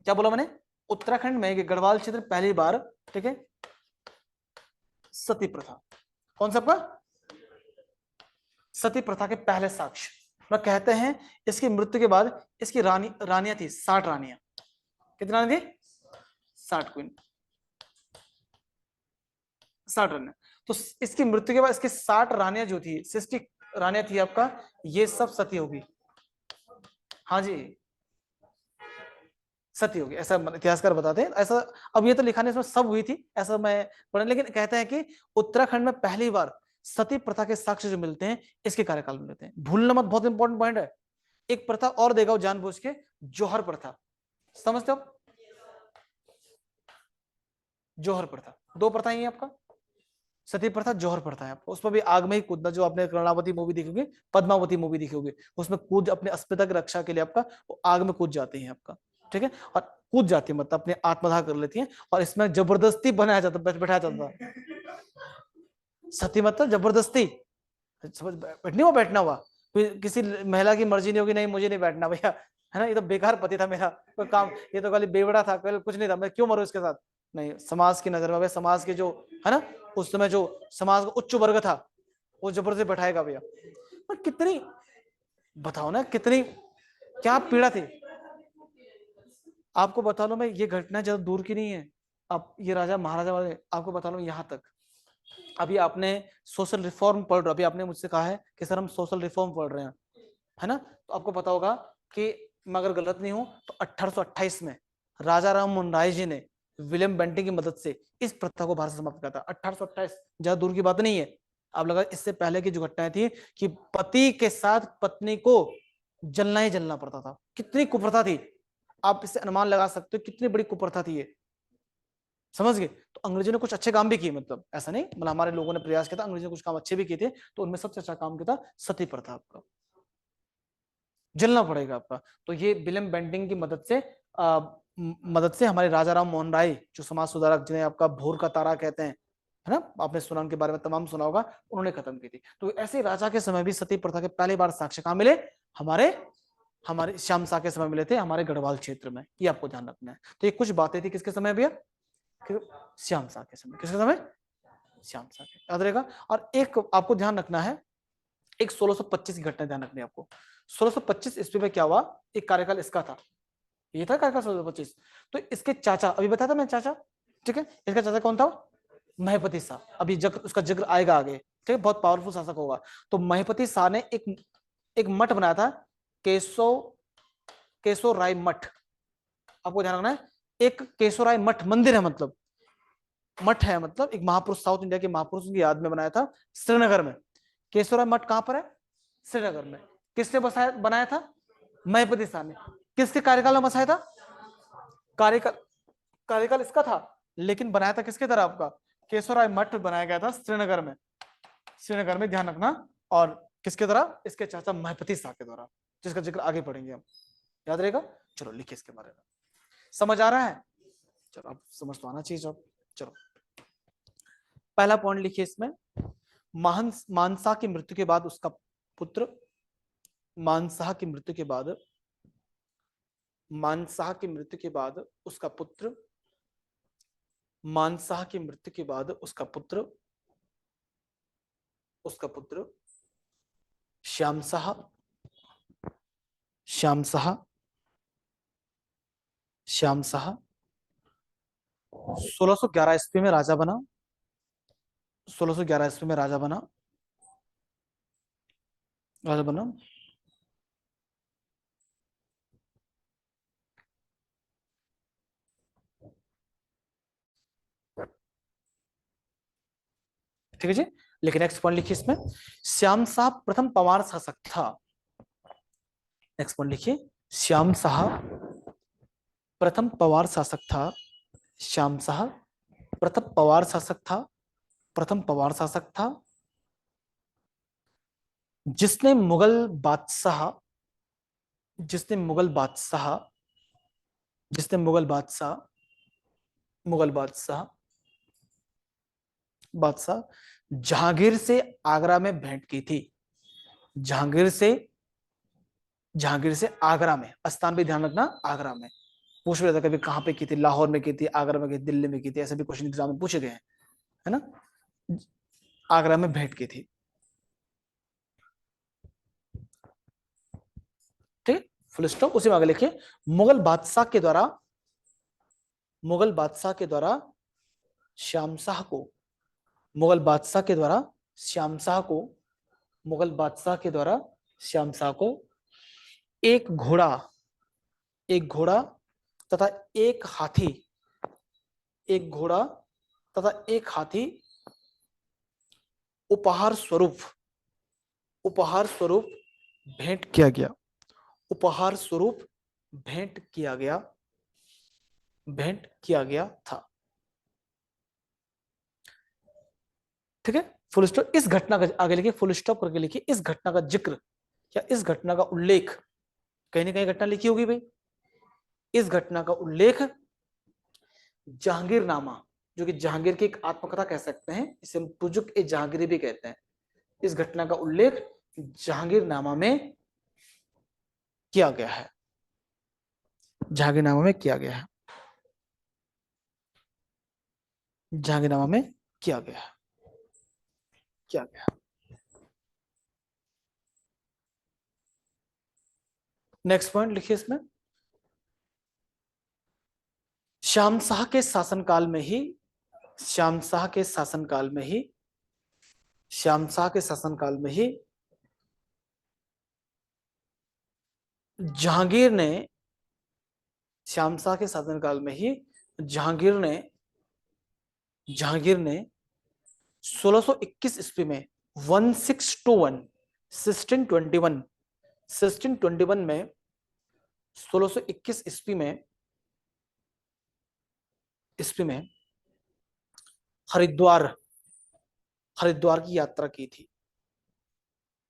क्या बोला मैंने, उत्तराखंड में गढ़वाल क्षेत्र पहली बार, ठीक है, सती प्रथा, कौन सा आपका, सती प्रथा के पहले साक्ष्य, मतलब कहते हैं इसकी मृत्यु के बाद इसकी रानियां थी 60 रानियां, कितनी रानी थी, 60 क्वीन, 60 रानियां। तो इसकी मृत्यु के बाद इसकी 60 रानियां जो थी, 60 रानियां थी आपका, ये सब सती होगी, हाँ जी सती होगी, ऐसा इतिहासकार बताते हैं ऐसा। अब ये तो लिखा नहीं इसमें सब हुई थी ऐसा मैं पढ़ा, लेकिन कहते हैं कि उत्तराखंड में पहली बार सती प्रथा के साक्ष्य जो मिलते हैं इसके कार्यकाल में मिलते हैं। भूलना मत, बहुत इंपॉर्टेंट पॉइंट है। एक प्रथा और देगा जानबूझ के, जौहर प्रथा, समझते हो, जौहर प्रथा, दो प्रथा ही है आपका, सती प्रथा जौहर प्रथा है आपको। उसमें भी आग में ही कूदना, जो आपने कर्णावती मूवी देखोगे, पद्मावती मूवी देखोगे, उसमें कूद अपने अस्मिता की रक्षा के लिए आपका वो आग में कूद जाती है आपका, ठीक है, और कूद जाती है मतलब अपने आत्मदाह कर लेती है, और इसमें जबरदस्ती बनाया जाता, बैठाया जाता, सती मतलब जबरदस्ती, समझ, बैठनी हुआ बैठना हुआ, किसी महिला की मर्जी नहीं होगी, नहीं मुझे नहीं बैठना भैया, है ना, ये तो बेकार पति था मेरा, कोई काम, ये तो खाली बेवड़ा था, कुछ नहीं था, मैं क्यों मरूं इसके साथ, नहीं, समाज की नजर में, समाज के जो है ना, उस समय जो समाज का उच्च वर्ग था वो जबरदस्ती बैठाएगा भैया। पर कितनी, बताओ ना कितनी क्या पीड़ा थी। आपको बता लो मैं, ये घटना ज्यादा दूर की नहीं है, अब ये राजा महाराजा वाले, आपको बता लो यहाँ तक, अभी आपने सोशल रिफॉर्म पढ़ रहे हो, अभी आपने मुझसे कहा है कि सर हम सोशल रिफॉर्म पढ़ रहे हैं, है ना, तो आपको पता होगा कि मैं अगर गलत नहीं हूं तो 1828 में राजा राम मोहन राय जी ने विलियम बेंटिंग की मदद से इस प्रथा को भारत से समाप्त किया था। 1828 ज्यादा दूर की बात नहीं है। अब लगा इससे पहले की जो घटनाएं थी कि पति के साथ पत्नी को जलना ही जलना पड़ता था, कितनी कुप्रथा थी, आप इससे अनुमान लगा सकते हो कितनी बड़ी कुप्रथा थी ये, समझ गए। तो अंग्रेजों ने कुछ अच्छे काम भी किए, मतलब ऐसा नहीं, मतलब हमारे लोगों ने प्रयास किया था, अंग्रेजों ने कुछ काम अच्छे भी किए थे, तो उनमें सबसे अच्छा काम किया था सती प्रथा, आपका जलना पड़ेगा आपका। तो ये विलियम बेंटिंग की मदद से हमारे राजा राम मोहन राय जो समाज सुधारक, जिन्हें आपका भोर का तारा कहते हैं, है ना, आपने सुना उनके बारे में, तमाम सुना होगा, उन्होंने खत्म की थी। तो ऐसे राजा के समय भी सती प्रथा के पहली बार साक्ष्य कहां मिले, हमारे हमारे श्यामसा के समय मिले थे, हमारे गढ़वाल क्षेत्र में, ये आपको ध्यान रखना है। तो ये कुछ बातें थी किसके समय भैया, श्यामसा के समय, किसके समय, श्यामसा के, याद रहेगा। और एक आपको ध्यान रखना है, एक 1625 की घटना ध्यान रखनी है आपको। 1625 ईस्वी में क्या हुआ, एक कार्यकाल इसका था, ये था कार्यकाल 1625। तो इसके चाचा, अभी बताया था मैं चाचा, ठीक है, इसका चाचा कौन था, महीपति शाह, अभी उसका जिक्र आएगा आगे, ठीक है, बहुत पावरफुल शासक होगा। तो महीपति शाह ने एक मठ बनाया था, केशव राय मठ, आपको ध्यान रखना है, एक केशव राय मठ मंदिर है, मतलब मठ है, मतलब एक महापुरुष, साउथ इंडिया के महापुरुष की याद में बनाया था श्रीनगर में। केशव राय मठ कहां पर है, श्रीनगर में। किसने बनाया था, महीपति शाह ने। किसके कार्यकाल में बसाया था, कार्यकाल इसका था, लेकिन बनाया था किसके तरह, आपका केशव राय मठ बनाया गया था श्रीनगर में, श्रीनगर में, ध्यान रखना। और किसके द्वारा, इसके चाचा महीपति शाह के द्वारा, जिसका जिक्र आगे पढ़ेंगे हम, याद रहेगा। चलो लिखिए इसके बारे में, समझ आ रहा है, चलो अब समझ तो आना चाहिए। जब चलो पहला पॉइंट लिखिए इसमें, मानसा की मृत्यु के बाद उसका पुत्र, मानसा की मृत्यु के बाद, मानसा की मृत्यु के बाद उसका पुत्र, मानसा की मृत्यु के बाद उसका पुत्र, उसका पुत्र श्यामशाह, श्यामशाह, श्यामशाह 1611 ईस्वी में राजा बना, 1611 ईस्वी में राजा बना, राजा बना। ठीक है जी। लेकिन नेक्स्ट पॉइंट लिखिए इसमें, श्याम शाह प्रथम पवार शासक था। नेक्स्ट पॉइंट लिखिए, श्याम शाह प्रथम पवार शासक था। श्याम शाह प्रथम पवार शासक था, प्रथम पवार शासक था, जिसने मुगल बादशाह, जिसने मुगल बादशाह, जिसने मुगल बादशाह, मुगल बादशाह, बादशाह जहांगीर से आगरा में भेंट की थी। जहांगीर से, जहांगीर से आगरा में, स्थान भी ध्यान रखना, आगरा में। पूछ रहे थे कभी कहां पे की थी, लाहौर में की थी, आगरा में की थी, दिल्ली में की थी, ऐसे भी क्वेश्चन एग्जाम में पूछे गए हैं, है ना। आगरा में भेंट की थी। ठीक, फुल स्टॉप। उसी में आगे लिखिए, मुगल बादशाह के द्वारा, मुगल बादशाह के द्वारा श्याम शाह को, मुगल बादशाह के द्वारा श्याम शाह को, मुगल बादशाह के द्वारा श्याम शाह को एक घोड़ा, एक घोड़ा तथा एक हाथी, एक घोड़ा तथा एक हाथी उपहार स्वरूप, उपहार स्वरूप भेंट किया गया, उपहार स्वरूप भेंट किया गया, भेंट किया गया था। ठीक है, फुल स्टॉप। इस घटना का आगे लिखिए, फुल स्टॉप करके लिखिए, इस घटना का जिक्र या इस घटना का उल्लेख, कहीं ना कहीं घटना लिखी होगी भाई। इस घटना का उल्लेख जहांगीरनामा, जो कि जहांगीर की एक आत्मकथा कह सकते हैं, इसे हम तुजुक ए जहांगीरी भी कहते हैं। इस घटना का उल्लेख जहांगीरनामा में किया गया है, जहांगीरनामा में किया गया है, जहांगीरनामा में किया गया है, किया गया है। नेक्स्ट पॉइंट लिखिए इसमें, श्याम शाह के शासनकाल में ही, श्याम शाह के शासनकाल में ही, श्याम शाह के शासनकाल में ही जहांगीर ने, श्याम शाह के शासनकाल में ही जहांगीर ने, जहांगीर ने 1621 ईस्वी में 1621 1621 1621 में 1621 ईस्वी में, ईस्वी में हरिद्वार, हरिद्वार की यात्रा की थी,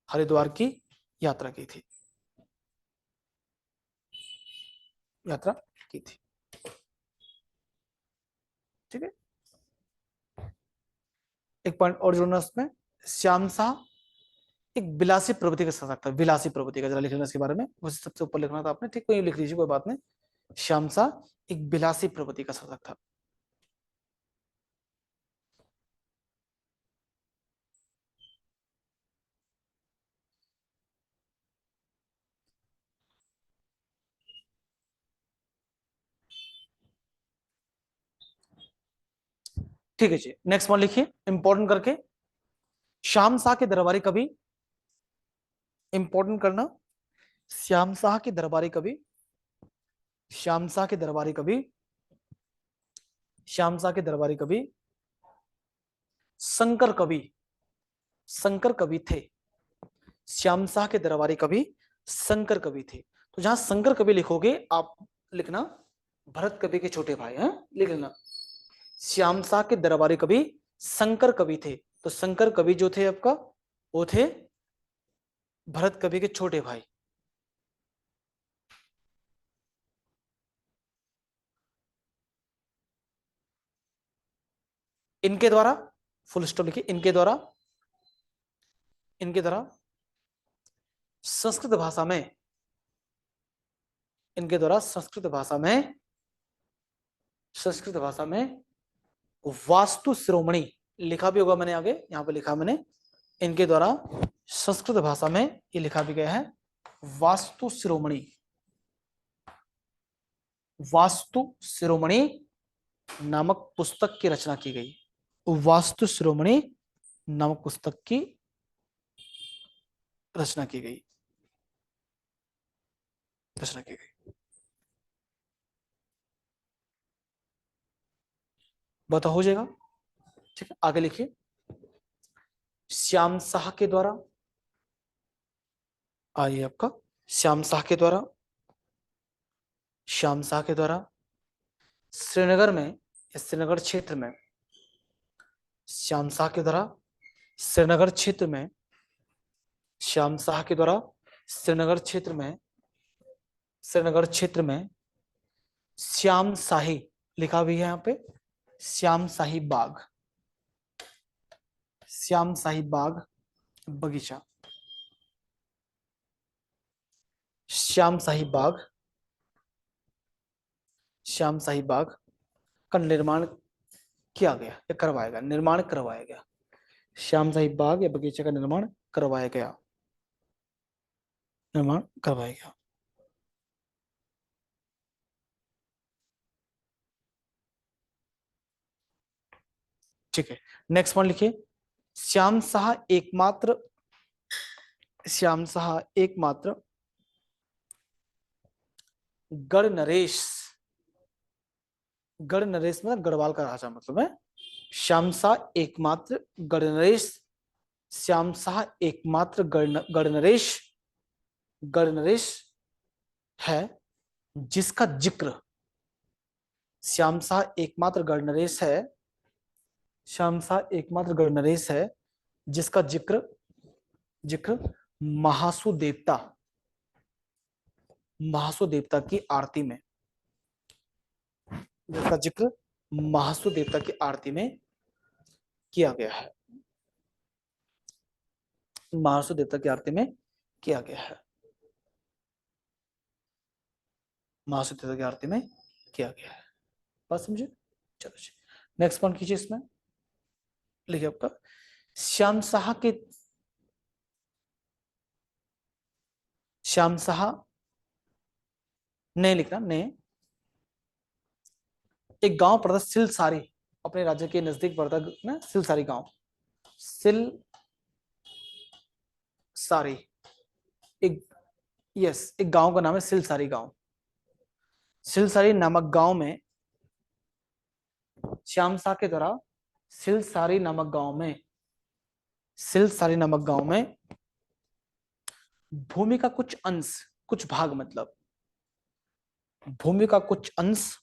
हरिद्वार की यात्रा की थी, यात्रा की थी। ठीक है, एक पॉइंट और जोड़ना उसमें, श्याम शाह एक विलासी प्रवृत्ति का शासक था। विलासी प्रवृत्ति का जरा लिख लेना इसके बारे में, उसे सबसे ऊपर लिखना था आपने, ठीक, कोई लिख लीजिए, कोई बात नहीं। श्याम शाह एक विलासी प्रवृत्ति का शासक था। ठीक है जी, नेक्स्ट वन लिखिए इंपॉर्टेंट करके, श्याम शाह के दरबारी कवि, इंपॉर्टेंट करना, श्याम शाह के दरबारी कवि, श्याम शाह के दरबारी कवि, श्याम शाह के दरबारी कवि शंकर कवि, शंकर कवि थे। श्याम शाह के दरबारी कवि शंकर कवि थे। तो जहां शंकर कवि लिखोगे आप लिखना भरत कवि के छोटे भाई हैं, लिख लेना। श्याम शाह के दरबारी कवि शंकर कवि थे, तो शंकर कवि जो थे आपका, वो थे भरत कवि के छोटे भाई। इनके द्वारा, फुल स्टॉप लिखिए, इनके द्वारा, इनके द्वारा संस्कृत भाषा में, इनके द्वारा संस्कृत भाषा में, संस्कृत भाषा में वास्तु शिरोमणि लिखा भी होगा, मैंने आगे यहां पे लिखा मैंने, इनके द्वारा संस्कृत भाषा में ये लिखा भी गया है वास्तु शिरोमणि, वास्तु शिरोमणि नामक पुस्तक की रचना की गई। वास्तु शिरोमणि नामक पुस्तक की रचना की गई, रचना की गई। बता हो जाएगा। ठीक है, आगे लिखिए। श्याम शाह के द्वारा, आइए आपका श्याम शाह के द्वारा, श्याम शाह के द्वारा श्रीनगर में, श्रीनगर क्षेत्र में, श्याम शाह के द्वारा श्रीनगर क्षेत्र में, श्याम शाह के द्वारा श्रीनगर क्षेत्र में, श्रीनगर क्षेत्र में श्याम शाही लिखा भी है यहाँ पे, श्याम शाही बाग, श्याम शाही बाग बगीचा, श्याम शाही बाग, श्याम शाही बाग का निर्माण किया गया या करवाया गया, निर्माण करवाया गया। श्याम शाही बाग या बगीचे का निर्माण करवाया गया, निर्माण करवाया गया। ठीक है, नेक्स्ट पॉइंट लिखिए। श्याम शाह एकमात्र, श्याम शाह एकमात्र गढ़ नरेश, गढ़ नरेश मतलब गढ़वाल का राजा मतलब है। श्याम शाह एकमात्र गढ़ नरेश, श्याम शाह एकमात्र गढ़ नरेश, गढ़ नरेश है जिसका जिक्र, श्याम शाह एकमात्र गढ़ नरेश है, श्याम शाह एकमात्र गढ़ नरेश है जिसका जिक्र, जिक्र महासु देवता, महासु देवता की आरती में, जिसका जिक्र महासु देवता की आरती में किया गया है, महासु देवता की आरती में किया गया है, महासु देवता की आरती में किया गया है। बात समझे? चलो जी, नेक्स्ट पॉइंट कीजिए। इसमें लिखिए आपका श्याम शाह के, श्याम शाह ने लिखना, ने एक गांव पड़ता सिलसारी, अपने राज्य के नजदीक पड़ता ना सिलसारी गांव, सिलसारी एक, यस एक गांव का नाम है सिलसारी गांव। सिलसारी नामक गांव में श्याम शाह के द्वारा सिलसारी नामक गांव में, सिलसारी नामक गांव में भूमि का कुछ अंश, कुछ भाग मतलब भूमि का कुछ अंश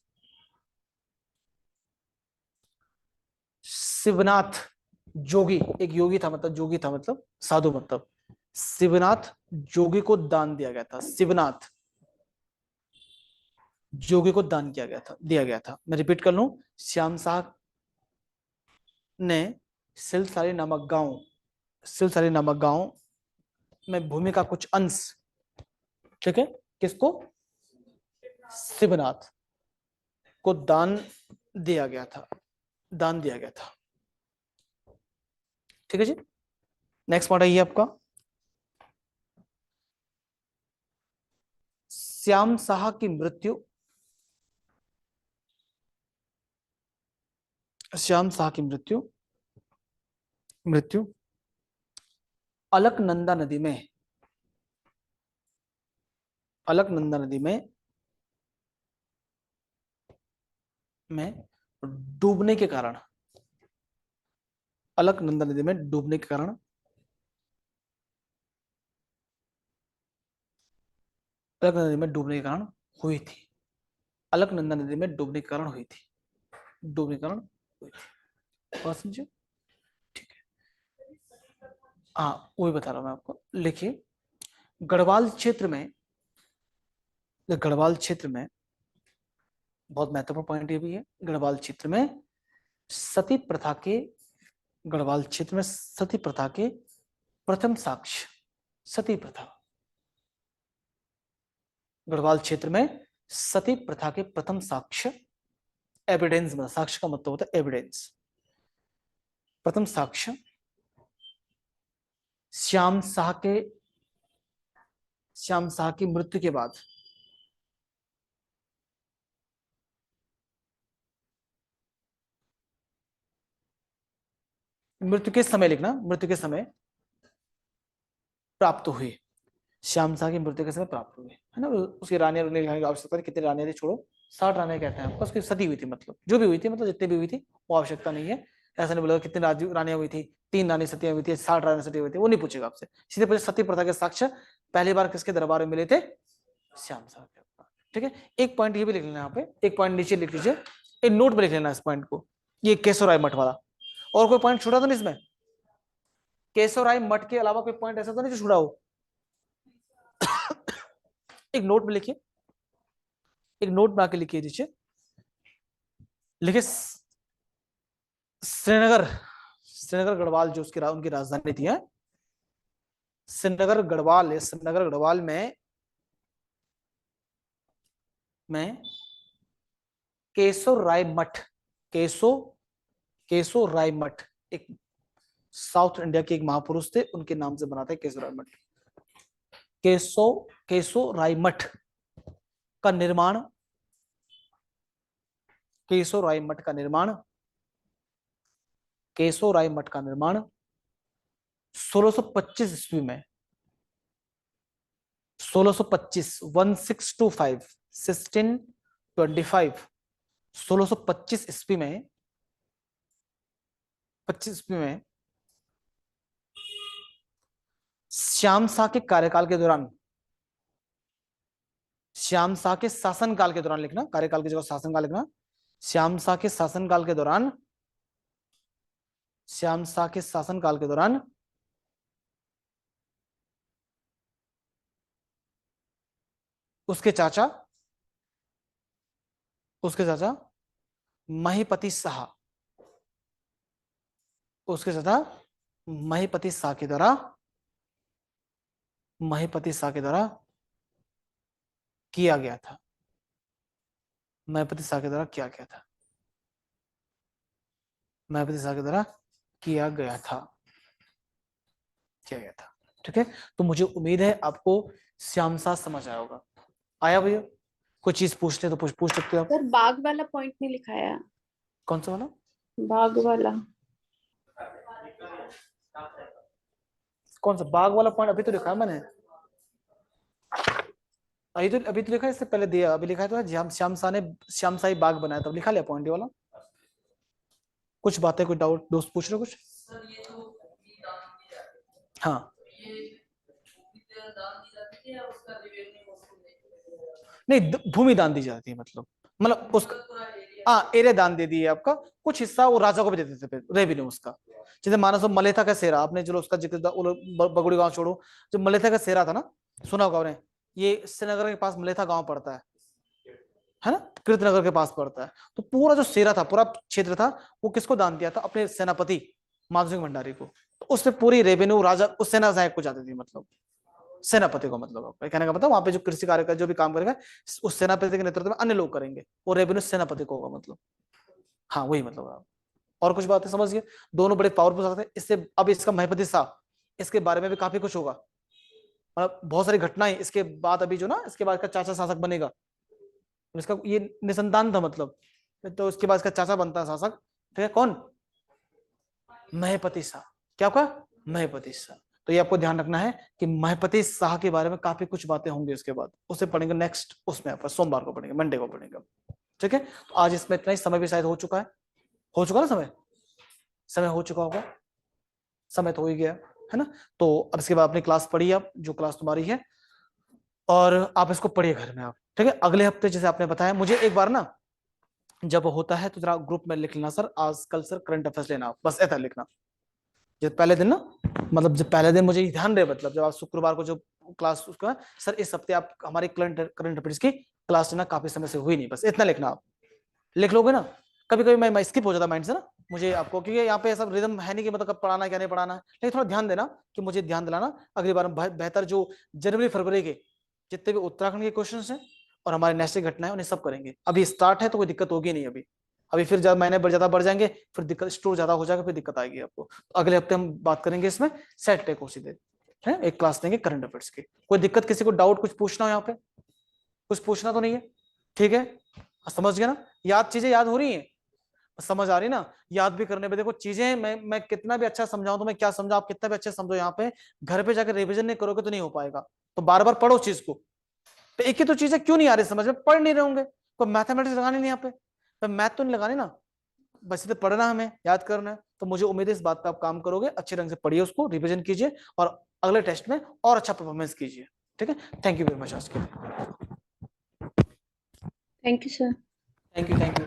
शिवनाथ जोगी, एक योगी था मतलब, जोगी था मतलब साधु मतलब, शिवनाथ जोगी को दान दिया गया था। शिवनाथ जोगी को दान किया गया था, दिया गया था। मैं रिपीट कर लूं, श्याम शाह ने सिलसारी नामक गांव, सिलसारी नामक गांव में भूमि का कुछ अंश, ठीक है, किसको? शिवनाथ को दान दिया गया था, दान दिया गया था। ठीक है जी, नेक्स्ट पॉइंट आइए आपका। श्याम शाह की मृत्यु, श्याम शाह की मृत्यु, मृत्यु अलकनंदा नदी में, अलकनंदा नदी में डूबने के कारण, अलकनंदा नदी में डूबने के कारण, अलकनंदा नदी में डूबने के कारण हुई थी, अलकनंदा नदी में डूबने के कारण हुई थी, डूबने के कारण हुई थी। बात समझे? ठीक है, हाँ वही बता रहा हूं मैं आपको। लिखिए, गढ़वाल क्षेत्र में, गढ़वाल क्षेत्र में बहुत महत्वपूर्ण पॉइंट ये भी है, गढ़वाल क्षेत्र में सती प्रथा के, गढ़वाल क्षेत्र में सती प्रथा के प्रथम साक्ष्य, सती प्रथा, गढ़वाल क्षेत्र में सती प्रथा के प्रथम साक्ष्य, एविडेंस, मतलब साक्ष्य का मतलब होता है एविडेंस, प्रथम साक्ष्य श्याम शाह के, श्याम शाह की मृत्यु के बाद, मृत्यु के समय लिखना, मृत्यु के समय प्राप्त हुए, श्याम शाह की मृत्यु के समय प्राप्त हुए, है ना। उसकी रानी लिखने की आवश्यकता नहीं, कितनी रानियां थी छोड़ो, 60 रानियां कहते हैं आपको, उसकी सती हुई थी, मतलब जो भी हुई थी, मतलब जितनी भी हुई थी वो आवश्यकता नहीं है। ऐसा नहीं बोलेगा कितनी रानियां हुई थी, 3 रानी सतियां हुई थी, 60 रानी सती हुई थी, वो नहीं पूछेगा आपसे। सीधे पूछे सती प्रथा के साक्ष्य पहली बार किसके दरबार में मिले थे, श्याम शाह के। ठीक है, एक पॉइंट ये भी लिख लेना यहाँ पे, एक पॉइंट नीचे लिख लीजिए, एक नोट में लिख लेना इस पॉइंट को, ये केशवराय मठ वाला। और कोई पॉइंट छूटा तो नहीं इसमें, केशवराय मठ के अलावा कोई पॉइंट ऐसा तो नहीं जो छूटा हो। एक नोट में लिखिए, एक नोट बना के लिखिए नीचे, लिखिए श्रीनगर, श्रीनगर गढ़वाल जो उसकी उनकी राजधानी थी है, श्रीनगर गढ़वाल, श्रीनगर गढ़वाल में केशव राय मठ, केशव राय मठ एक साउथ इंडिया के एक महापुरुष थे, उनके नाम से बना था केशव राय मठ। केशव राय मठ का निर्माण, केशव राय मठ का निर्माण, केशव राय मठ का निर्माण 1625 ईस्वी में, 1625 1625 1625 1625 ईस्वी में, 25 ईस्वी में श्याम शाह के कार्यकाल के दौरान, श्याम शाह के शासनकाल के दौरान लिखना, कार्यकाल की जगह शासनकाल लिखना, श्याम शाह के शासनकाल के दौरान, श्याम शाह के शासनकाल के दौरान उसके चाचा महीपति शाह, उसके चाचा महीपति शाह के द्वारा, महीपति शाह के द्वारा किया गया था, महीपति शाह के द्वारा किया गया था, महीपति शाह के द्वारा किया गया था, किया गया था। ठीक है, तो मुझे उम्मीद है आपको श्याम शाह समझ आया होगा। आया भैया, कोई चीज पूछते तो पूछ सकते हो आप। सर बाघ वाला पॉइंट नहीं लिखाया। कौन सा वाला? बाघ वाला, कौन सा बाघ वाला पॉइंट? अभी तो लिखा है मैंने, अभी तो लिखा है, इससे पहले दिया, अभी लिखा है तो श्याम शाह ने श्याम शाही बाग बनाया, तब लिखा लिया पॉइंट वाला। कुछ बातें, कोई डाउट दोस्त पूछ रहे हो कुछ? हाँ नहीं, भूमि दान दी जाती है, मतलब उसका, हाँ एरिया दान दे दिए आपका, कुछ हिस्सा वो राजा को भी दे देते थे रेवेन्यू उसका। जैसे मानस मलेथा का सेरा, आपने चलो उसका जिक्र बगुड़ी गांव छोड़ो, जो मलेथा का सेरा था ना, सुना होगा आपने, ये श्रीनगर के पास मलेथा गांव पड़ता है ना, कृतनगर के पास पड़ता है। तो पूरा जो सेरा था, पूरा क्षेत्र था, वो किसको दान दिया था? अपने सेनापति माधव सिंह भंडारी को। तो उससे पूरी रेवेन्यू राजा उस सेना नायक को जाती थी, मतलब सेनापति को, मतलब आपका कहने का मतलब वहां पे जो कृषि कार्य का जो भी काम करेगा उस सेनापति के नेतृत्व में अन्य लोग करेंगे, वो रेवेन्यू सेनापति को होगा, मतलब हाँ वही मतलब आप। और कुछ बातें समझ गए? दोनों बड़े पावरफुल सकते हैं इससे। अब इसका महीपति शाह, इसके बारे में भी काफी कुछ होगा, मतलब बहुत सारी घटनाएं इसके बाद, अभी जो ना इसके बाद का चाचा शासक बनेगा, इसका ये निसंतान था, मतलब तो उसके बाद इसका चाचा बनता है शासक। ठीक है, कौन? महीपति शाह। क्या कहा? महीपति शाह। तो ये आपको ध्यान रखना है कि महीपति शाह के बारे में काफी कुछ बातें होंगी उसके बाद, उसे पढ़ेंगे नेक्स्ट, उसमें आप सोमवार को पढ़ेंगे, मंडे को पढ़ेंगे। ठीक है, तो आज इसमें इतना ही, समय भी शायद हो चुका है, हो चुका ना समय, समय हो चुका होगा, समय तो हो ही गया है ना। तो अब इसके बाद अपनी क्लास पढ़िए, आप जो क्लास तुम्हारी है, और आप इसको पढ़िए घर में आप। ठीक है, अगले हफ्ते जैसे आपने बताया, मुझे एक बार ना जब होता है तो जरा ग्रुप में लिख लेना, सर आज कल सर करंट अफेयर्स लेना, बस ऐसा लिखना। जब पहले दिन ना, मतलब जब पहले दिन मुझे ध्यान रहे, मतलब जब आप शुक्रवार को जो क्लास उसका, सर इस हफ्ते आप हमारी करंट अफेयर्स की क्लास लेना, काफी समय से हुई नहीं, बस इतना लिखना। आप लिख लोगे ना, कभी कभी मैं स्किप हो जाता माइंड से ना, मुझे आपको, क्योंकि यहाँ पे ऐसा रिदम है नहीं कि मतलब कब पढ़ाना है क्या नहीं पढ़ाना है, लेकिन थोड़ा ध्यान देना कि मुझे ध्यान दिलाना। अगली बार बेहतर जो जनवरी फरवरी के जितने भी उत्तराखंड के क्वेश्चन हैं और हमारे नेशनल घटनाएं, उन्हें सब करेंगे। अभी स्टार्ट है तो कोई दिक्कत होगी नहीं, अभी फिर जब महीने ज्यादा बढ़ जाएंगे, फिर दिक्कत, स्टोर ज्यादा हो जाएगा, फिर दिक्कत आएगी आपको। तो अगले हफ्ते हम बात करेंगे इसमें सैटरडे को सीधे, है एक क्लास देंगे करंट अफेयर्स की। कोई दिक्कत, किसी को डाउट, कुछ पूछना हो यहाँ पे? कुछ पूछना तो नहीं है? ठीक है, समझ गया ना? चीजें याद हो रही हैं, समझ आ रही ना, याद भी करने पे देखो चीजें, मैं कितना भी अच्छा समझाऊं तो मैं क्या समझा, आप कितना भी अच्छे समझो, यहाँ पे घर पे जाकर रिवीजन नहीं करोगे तो नहीं हो पाएगा। तो बार बार पढ़ो चीज को। तो एक ही तो चीजें क्यों नहीं आ रही समझ में, पढ़ नहीं रहे होंगे, तो मैथमेटिक्स लगानी नहीं यहाँ पे, तो मैथ तो नहीं लगानी ना, बस इधर पढ़ना, हमें याद करना है। तो मुझे उम्मीद है इस बात पे आप काम करोगे, अच्छे ढंग से पढ़िए उसको, रिवीजन कीजिए और अगले टेस्ट में और अच्छा परफॉर्मेंस कीजिए। ठीक है, थैंक यू वेरी मच आज के लिए। Thank you sir. Thank you.